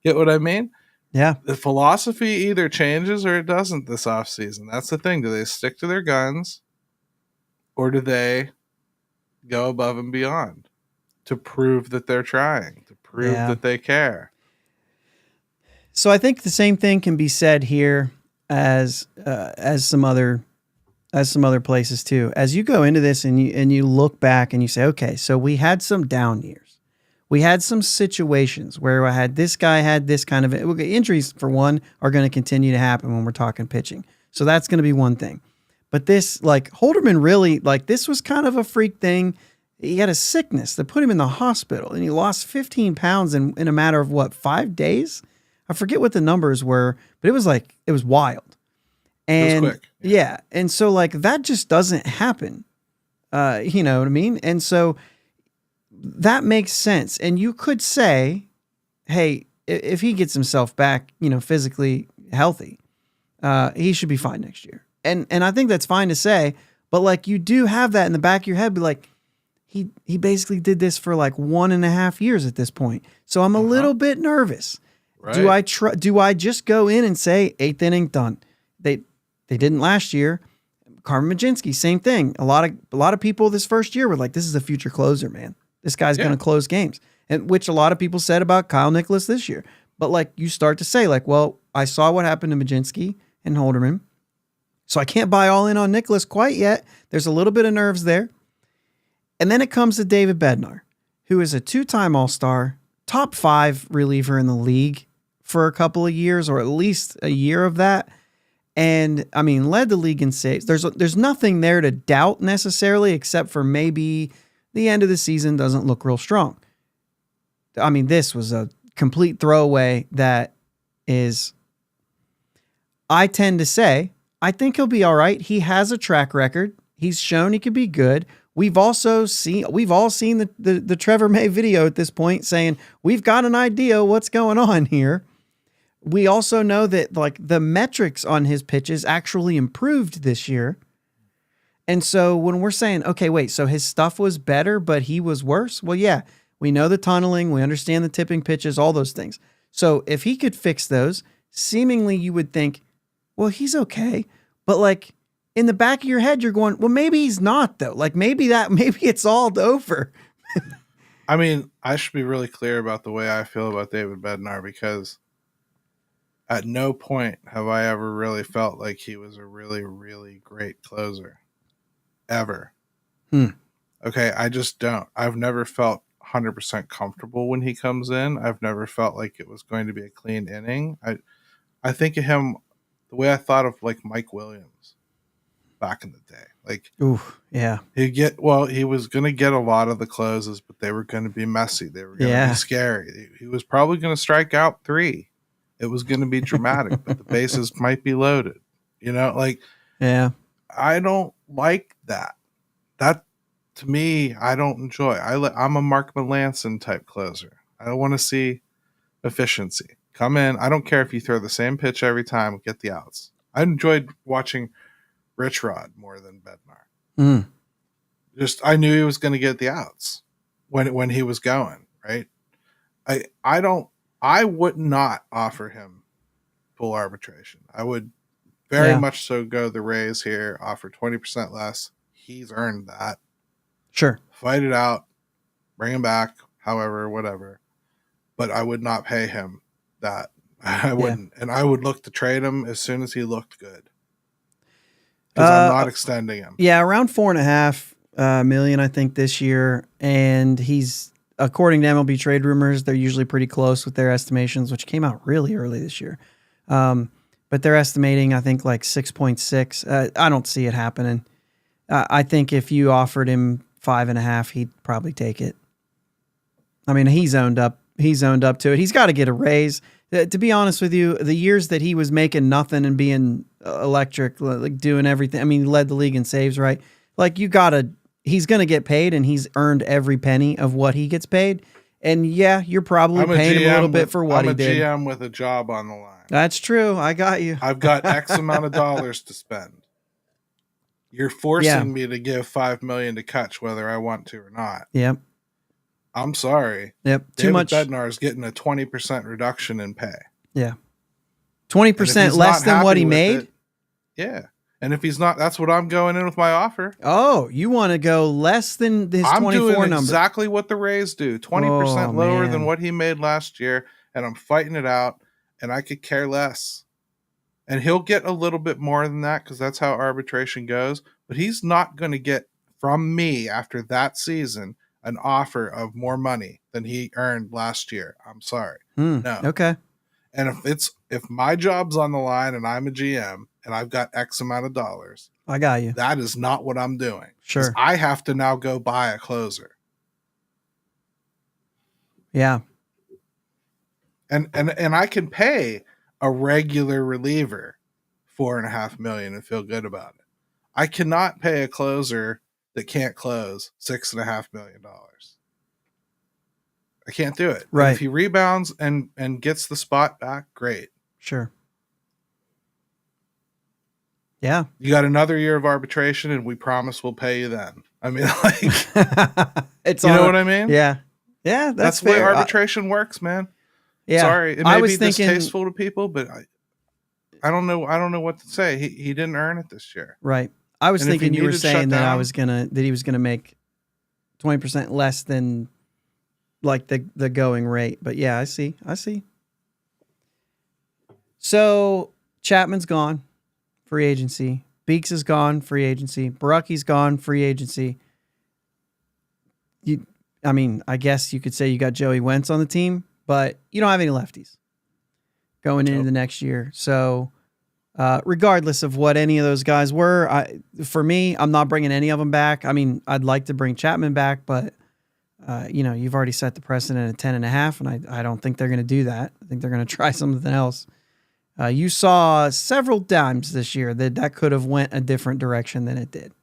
B: Get what I mean?
A: Yeah.
B: The philosophy either changes or it doesn't this offseason. That's the thing. Do they stick to their guns or do they go above and beyond to prove that they're trying, to prove that they care?
A: So I think the same thing can be said here as some other places too. As you go into this and you look back and you say, okay, so we had some down years. We had some situations where this guy had this kind of injuries, for one, are going to continue to happen when we're talking pitching. So that's going to be one thing. But this, like, Holderman really, like, this was kind of a freak thing. He had a sickness that put him in the hospital, and he lost 15 pounds in a matter of 5 days? I forget what the numbers were, but it was wild. And
B: it was quick.
A: Yeah. And so, like, that just doesn't happen. You know what I mean? And so that makes sense. And you could say, hey, if he gets himself back, physically healthy, he should be fine next year. And I think that's fine to say, but like, you do have that in the back of your head, be like, he basically did this for like 1.5 years at this point. So I'm a little bit nervous. Right. Do I just go in and say 8th inning done? They didn't last year. Carmen Mlodzinski, same thing. A lot of people this first year were like, this is a future closer, man. This guy's going to close games. And which a lot of people said about Kyle Nicholas this year. But like, you start to say like, well, I saw what happened to Mlodzinski and Holderman. So I can't buy all in on Nicholas quite yet. There's a little bit of nerves there. And then it comes to David Bednar, who is a 2-time All-Star, top 5 reliever in the league for a couple of years, or at least a year of that. And I mean, led the league in saves. There's nothing there to doubt necessarily, except for maybe the end of the season doesn't look real strong. I mean, this was a complete throwaway that is, I tend to say, I think he'll be all right. He has a track record. He's shown he could be good. We've all seen the Trevor May video at this point saying, we've got an idea what's going on here. We also know that like the metrics on his pitches actually improved this year. And so when we're saying, okay, wait, so his stuff was better, but he was worse. Well, yeah, we know the tunneling. We understand the tipping pitches, all those things. So if he could fix those, seemingly you would think, well, he's okay. But like in the back of your head, you're going, well, maybe he's not though. Like maybe it's all over.
B: I mean, I should be really clear about the way I feel about David Bednar, because at no point have I ever really felt like he was a really, really great closer. Ever. Okay, I just don't. I've never felt 100% comfortable when he comes in. I've never felt like it was going to be a clean inning. I think of him the way I thought of like Mike Williams back in the day. Like,
A: ooh, yeah.
B: He was going to get a lot of the closes, but they were going to be messy. They were going to be scary. He was probably going to strike out 3. It was going to be dramatic, but the bases might be loaded. Like,
A: yeah.
B: I don't like that. That, to me, I don't enjoy. I'm a Mark Melanson type closer. I want to see efficiency. Come in. I don't care if you throw the same pitch every time, get the outs. I enjoyed watching Rich Rod more than Bednar. I knew he was going to get the outs when he was going, right? I would not offer him full arbitration. I would very much so go the Rays here, offer 20% less. He's earned that.
A: Sure.
B: Fight it out, bring him back, however, whatever. But I would not pay him that. I wouldn't. And I would look to trade him as soon as he looked good. Because I'm not extending him.
A: Yeah, around $4.5 million, I think, this year. And he's, according to MLB trade rumors, they're usually pretty close with their estimations, which came out really early this year. But they're estimating, I think, like 6.6. I don't see it happening. I think if you offered him 5.5, he'd probably take it. I mean, he's owned up to it. He's got to get a raise. To be honest with you, the years that he was making nothing and being electric, like doing everything. I mean, he led the league in saves, right? Like he's going to get paid, and he's earned every penny of what he gets paid. And yeah, you're probably paying him a little bit for what he did.
B: I'm a GM with a job on the line.
A: That's true. I got you.
B: I've got X amount of dollars to spend. You're forcing me to give $5 million to Kutch whether I want to or not.
A: Yep.
B: I'm sorry.
A: Yep.
B: Too much. Bednar is getting a 20% reduction in pay.
A: Yeah. 20% less than what he made?
B: Yeah. And if he's not, that's what I'm going in with my offer.
A: Oh, you want to go less than his 24 number? I'm doing
B: exactly what the Rays do. 20% lower than what he made last year. And I'm fighting it out. And I could care less. And he'll get a little bit more than that because that's how arbitration goes. But he's not going to get from me after that season an offer of more money than he earned last year. I'm sorry. No.
A: Okay.
B: And if my job's on the line and I'm a GM and I've got X amount of dollars,
A: I got you.
B: That is not what I'm doing.
A: Sure.
B: I have to now go buy a closer.
A: Yeah.
B: And I can pay a regular reliever $4.5 million and feel good about it. I cannot pay a closer that can't close $6.5 million. I can't do it.
A: Right.
B: And if he rebounds and gets the spot back, great.
A: Sure. Yeah.
B: You got another year of arbitration and we promise we'll pay you then. I mean, like, you know what I mean?
A: Yeah. Yeah. That's
B: the way arbitration works, man.
A: Yeah.
B: Sorry. It may be distasteful to people, but I don't know. I don't know what to say. He didn't earn it this year.
A: Right. I was thinking you were saying that he was gonna make 20% less than like the going rate. But yeah, I see. So Chapman's gone, free agency. Beeks is gone, free agency. Baracky's gone, free agency. I guess you could say you got Joey Wentz on the team, but you don't have any lefties going into the next year. So regardless of what any of those guys were, for me, I'm not bringing any of them back. I mean, I'd like to bring Chapman back, but you've already set the precedent at 10.5, and I don't think they're going to do that. I think they're going to try something else. You saw several times this year that could have went a different direction than it did.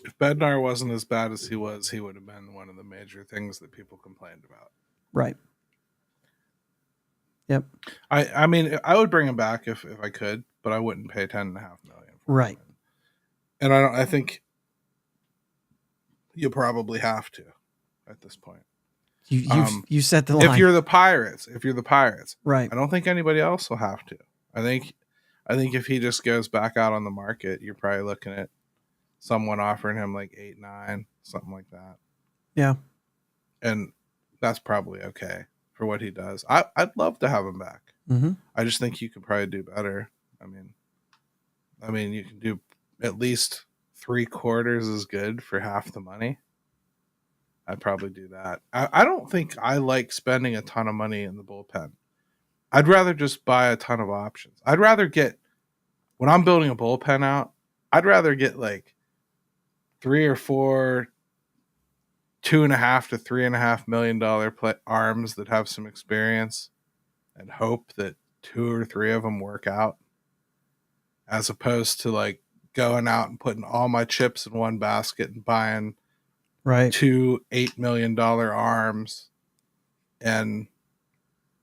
B: If Bednar wasn't as bad as he was, he would have been one of the major things that people complained about.
A: Right. Yep.
B: I mean, I would bring him back if I could, but I wouldn't pay $10.5 million.
A: Right.
B: And I think you probably have to at this point.
A: You set the line.
B: If you're the Pirates,
A: right?
B: I don't think anybody else will have to. I think if he just goes back out on the market, you're probably looking at someone offering him like 8-9, something like that.
A: Yeah, and
B: that's probably okay for what he does. I'd love to have him back.
A: Mm-hmm.
B: I just think you could probably do better. I mean, you can do at least 3/4 as good for half the money. I'd probably do that. I don't think I like spending a ton of money in the bullpen. I'd rather just buy a ton of options. I'd rather get, when I'm building a bullpen out, I'd rather get like 3 or 4 $2.5 to $3.5 million arms that have some experience and hope that 2 or 3 of them work out, as opposed to like going out and putting all my chips in one basket and buying 2 $8 million arms. And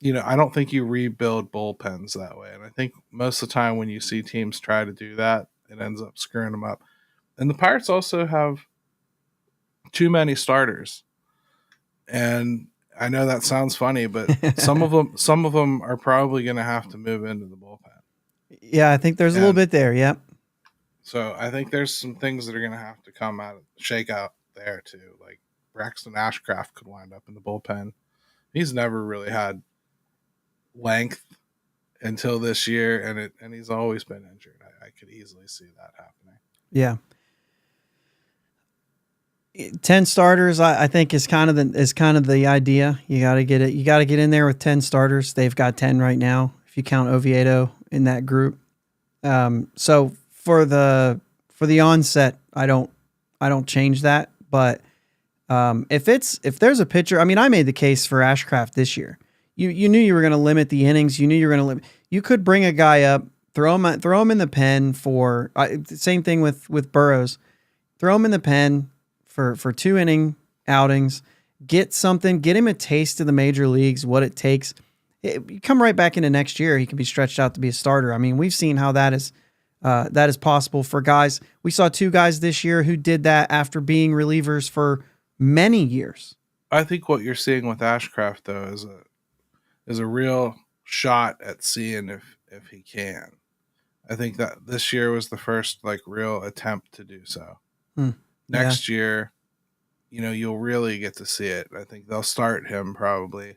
B: I don't think you rebuild bullpens that way. And I think most of the time when you see teams try to do that, it ends up screwing them up. And the Pirates also have too many starters. And I know that sounds funny, but some of them are probably going to have to move into the bullpen.
A: Yeah, I think there's a little bit there. Yep.
B: So I think there's some things that are going to have to come out, shake out there too. Like Braxton Ashcraft could wind up in the bullpen. He's never really had length until this year, and he's always been injured. I could easily see that happening.
A: Yeah. 10 starters, I think is kind of the idea. You got to get it. You got to get in there with 10 starters. They've got 10 right now, if you count Oviedo in that group. So for the onset, I don't change that. But if there's a pitcher, I mean, I made the case for Ashcraft this year. You knew you were going to limit the innings. You knew you were going to limit. You could bring a guy up, throw him in the pen for same thing with Burrows. Throw him in the pen for 2 inning outings, get something, get him a taste of the major leagues, what it takes. You come right back into next year, he can be stretched out to be a starter. I mean, we've seen how that is possible for guys. We saw 2 guys this year who did that after being relievers for many years.
B: I think what you're seeing with Ashcraft though is a real shot at seeing if he can. I think that this year was the first like real attempt to do so. Next year, you'll really get to see it. I think they'll start him probably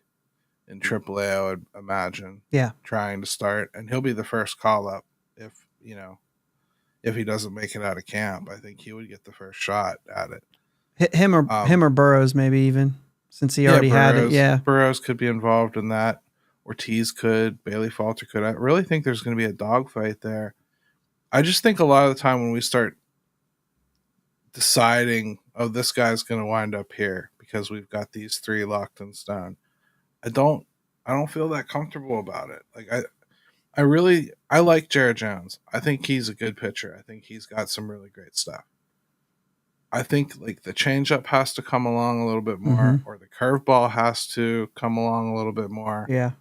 B: in AAA, I would imagine.
A: Yeah.
B: Trying to start, and he'll be the first call up if he doesn't make it out of camp. I think he would get the first shot at it.
A: Him or Burrows, maybe even, since he already had it. Yeah.
B: Burrows could be involved in that. Ortiz could. Bailey Falter could. I really think there's going to be a dogfight there. I just think a lot of the time when we start deciding, oh, this guy's going to wind up here because we've got these 3 locked in stone, I don't feel that comfortable about it. Like I like Jared Jones. I think he's a good pitcher. I think he's got some really great stuff. I think like the changeup has to come along a little bit more, or the curveball has to come along a little bit more.
A: Yeah.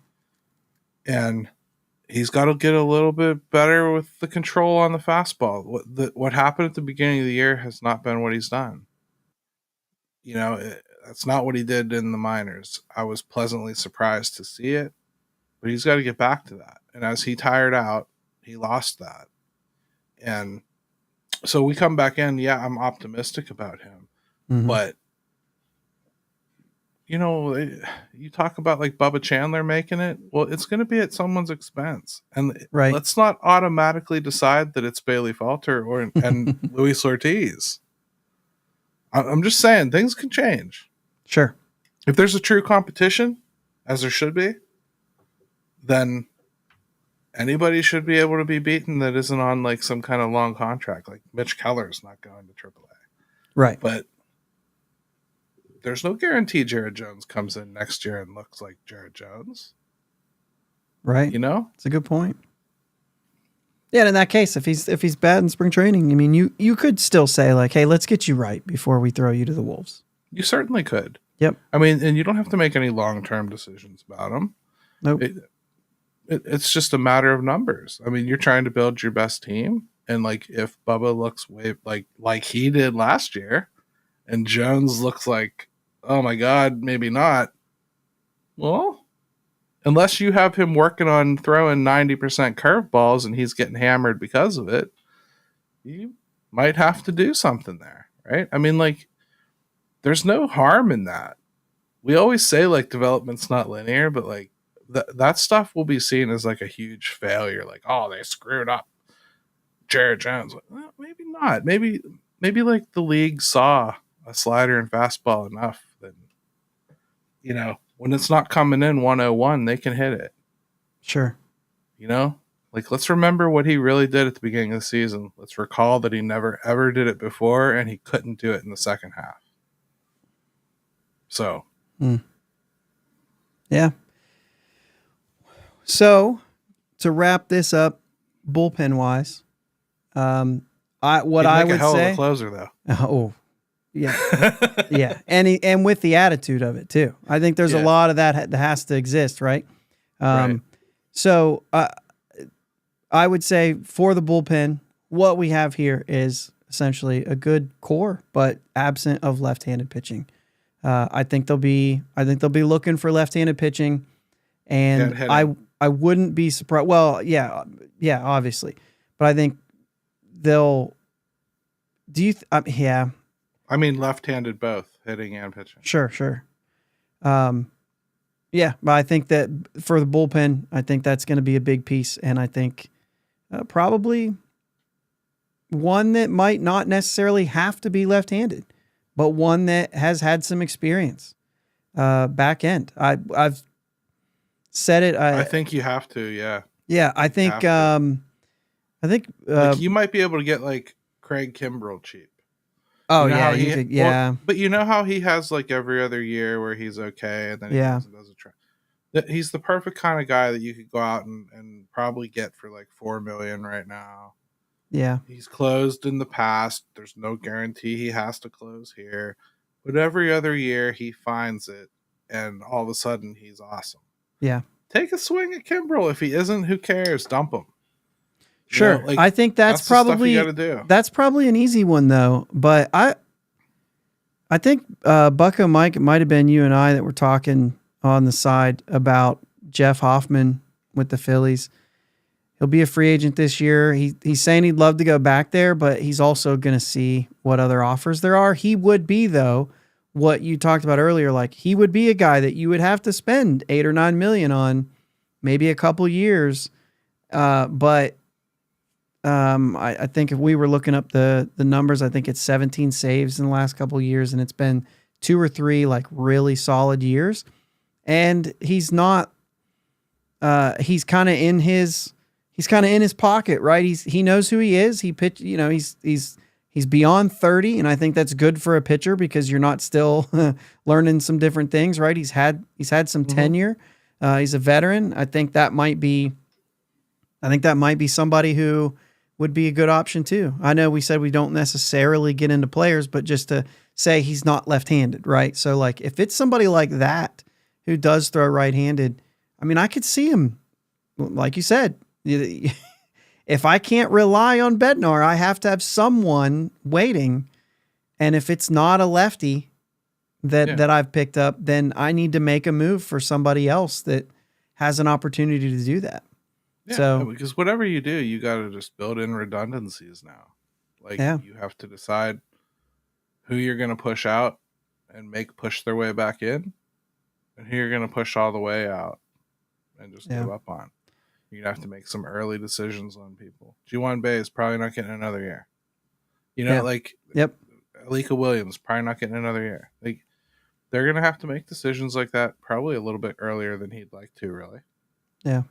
B: And he's got to get a little bit better with the control on the fastball. What happened at the beginning of the year has not been what he's done. That's not what he did in the minors. I was pleasantly surprised to see it, but he's got to get back to that. And as he tired out, he lost that. And so we come back in. Yeah, I'm optimistic about him, but you talk about like Bubba Chandler making it. Well, it's going to be at someone's expense, and let's not automatically decide that it's Bailey Falter and Luis Ortiz. I'm just saying things can change.
A: Sure.
B: If there's a true competition, as there should be, then anybody should be able to be beaten that isn't on like some kind of long contract. Like Mitch Keller's not going to AAA.
A: Right.
B: But there's no guarantee Jared Jones comes in next year and looks like Jared Jones.
A: Right. It's a good point. Yeah, and in that case, if he's bad in spring training, I mean, you could still say like, hey, let's get you right before we throw you to the wolves.
B: You certainly could.
A: Yep.
B: I mean, and you don't have to make any long-term decisions about him.
A: Nope.
B: It's just a matter of numbers. I mean, you're trying to build your best team, and like if Bubba looks way like he did last year, and Jones looks like, oh my God, maybe not. Well, unless you have him working on throwing 90% curveballs and he's getting hammered because of it, you might have to do something there, right? I mean, like, there's no harm in that. We always say like development's not linear, but like that stuff will be seen as like a huge failure. Like, oh, they screwed up Jared Jones. Like, well, maybe not. Maybe like the league saw a slider and fastball enough that, when it's not coming in 101, they can hit it.
A: Sure.
B: Like, let's remember what he really did at the beginning of the season. Let's recall that he never ever did it before, and he couldn't do it in the second half. So,
A: yeah. So, to wrap this up, bullpen wise, I would
B: a hell
A: say
B: of a closer though.
A: Oh, yeah, yeah, and with the attitude of it too. I think there's a lot of that has to exist, right?
B: Right.
A: So, I would say for the bullpen, what we have here is essentially a good core, but absent of left-handed pitching. I think they'll be looking for left-handed pitching, and I wouldn't be surprised. Well, yeah, obviously, but I think they'll. Do you? Yeah.
B: I mean, left-handed both, hitting and pitching.
A: Sure. Yeah, but I think that for the bullpen, I think that's going to be a big piece, and I think probably one that might not necessarily have to be left-handed, but one that has had some experience back end. I've said it.
B: I think you have to. Yeah.
A: Yeah, I think.
B: Like you might be able to get like Craig Kimbrell cheap.
A: Oh, you could, yeah.
B: Well, but you know how he has like every other year where he's okay, and then he does a try. He's the perfect kind of guy that you could go out and probably get for like $4 million right now.
A: Yeah.
B: He's closed in the past. There's no guarantee he has to close here. But every other year he finds it, and all of a sudden he's awesome.
A: Yeah.
B: Take a swing at Kimbrel. If he isn't, who cares? Dump him.
A: Sure. You know, I think that's probably
B: the stuff you gotta do.
A: That's probably an easy one though. But I think Bucko Mike, it might have been you and I that were talking on the side about Jeff Hoffman with the Phillies. He'll be a free agent this year. He's saying he'd love to go back there, but he's also going to see what other offers there are. He would be, though, what you talked about earlier. Like, he would be a guy that you would have to spend $8 or $9 million on, maybe a couple years. But I think if we were looking up the numbers, I think it's 17 saves in the last couple of years, and it's been 2 or 3 like really solid years. And he's not. He's kind of in his. He's kind of in his pocket, right? He knows who he is. He pitch, you know, he's beyond 30, and I think that's good for a pitcher because you're not still learning some different things, right? He's had some tenure. He's a veteran. I think that might be somebody who would be a good option too. I know we said we don't necessarily get into players, but just to say he's not left-handed, right? So like if it's somebody like that who does throw right-handed, I mean, I could see him, like you said. If I can't rely on Bednar, I have to have someone waiting. And if it's not a lefty that I've picked up, then I need to make a move for somebody else that has an opportunity to do that.
B: Yeah,
A: so
B: because whatever you do, you got to just build in redundancies now. Like you have to decide who you're going to push out and make push their way back in, and who you're going to push all the way out and just give up on. You're going to have to make some early decisions on people. G1 Bay is probably not getting another year. You know, Alika Williams, probably not getting another year. Like, they're going to have to make decisions like that probably a little bit earlier than he'd like to, really.
A: Yeah.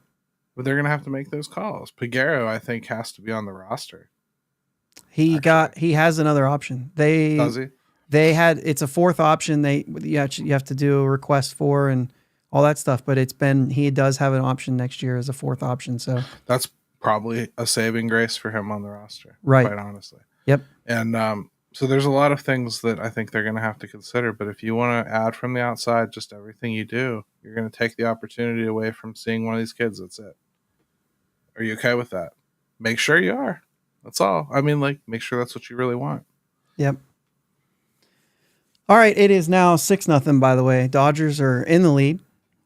B: But they're going to have to make those calls. Piguero, I think, has to be on the roster.
A: He has another option.
B: Does he?
A: It's a fourth option. You have to do a request for and all that stuff, but he does have an option next year as a fourth option. So
B: that's probably a saving grace for him on the roster,
A: right?
B: Quite honestly.
A: Yep.
B: And so there's a lot of things that I think they're going to have to consider. But if you want to add from the outside, just everything you do, you're going to take the opportunity away from seeing one of these kids. That's it. Are you okay with that? Make sure you are. That's all. I mean, like, make sure that's what you really want.
A: Yep. All right. It is now 6-0, by the way. Dodgers are in the lead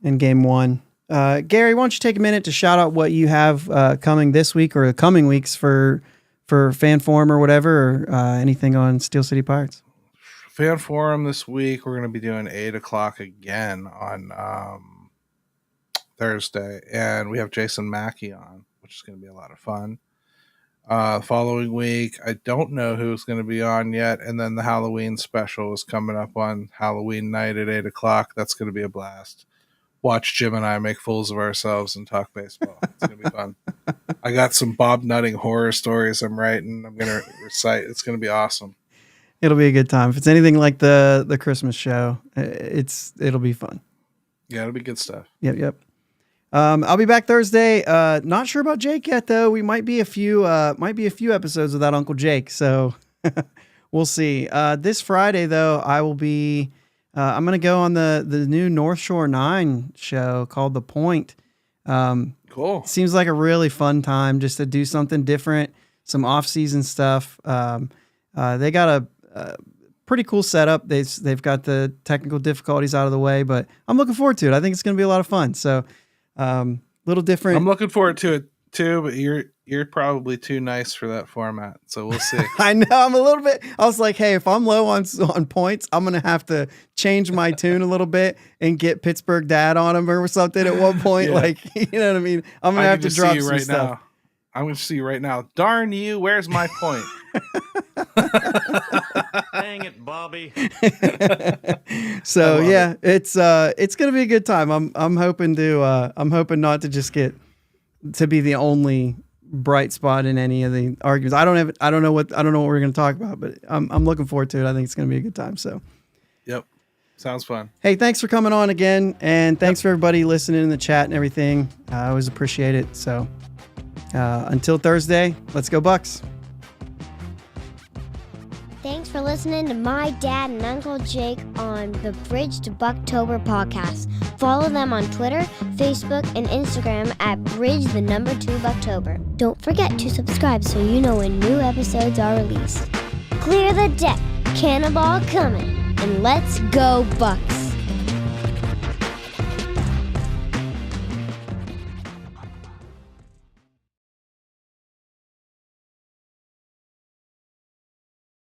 A: in game 1. Gary, why don't you take a minute to shout out what you have coming this week or the coming weeks for Fan Forum or whatever, or anything on Steel City Pirates?
B: Fan Forum this week, we're going to be doing 8 o'clock again on Thursday, and we have Jason Mackey on, which is going to be a lot of fun. Following week, I don't know who's going to be on yet, and then the Halloween special is coming up on Halloween night at 8 o'clock. That's going to be a blast. Watch Jim and I make fools of ourselves and talk baseball. It's going to be fun. I got some Bob Nutting horror stories I'm writing. I'm going to recite. It's going to be awesome.
A: It'll be a good time. If it's anything like the Christmas show, it'll be fun.
B: Yeah, it'll be good stuff.
A: Yep. I'll be back Thursday. Not sure about Jake yet, though. We might be a few episodes without Uncle Jake, so we'll see. This Friday, though, I will be. I'm going to go on the new North Shore 9 show called The Point.
B: Cool.
A: Seems like a really fun time just to do something different, some off-season stuff. They got a pretty cool setup. They've got the technical difficulties out of the way, but I'm looking forward to it. I think it's going to be a lot of fun. So, little different.
B: I'm looking forward to it too, but you're probably too nice for that format, so we'll see.
A: I know I'm a little bit. I was like, hey, if I'm low on points, I'm gonna have to change my tune a little bit and get Pittsburgh Dad on him or something at one point. Yeah. Like, you know what I mean? I'm gonna have to drop some stuff.
B: Now. I'm gonna see you right now. Darn you! Where's my point?
C: Dang it, Bobby.
A: So yeah, it's gonna be a good time. I'm hoping not to just get to be the only bright spot in any of the arguments. I don't know what we're going to talk about, but I'm looking forward to it. I think it's going to be a good time. So,
B: yep, sounds fun.
A: Hey, thanks for coming on again, and thanks for everybody listening in the chat and everything. I always appreciate it. So, until Thursday, let's go Bucks.
D: Thanks for
C: listening to my dad and Uncle Jake on the Bridge to Buctober podcast. Follow them on Twitter, Facebook, and Instagram at Bridge2Buctober. Don't forget to subscribe so you know when new episodes are released. Clear the deck, cannonball coming, and let's go Bucks!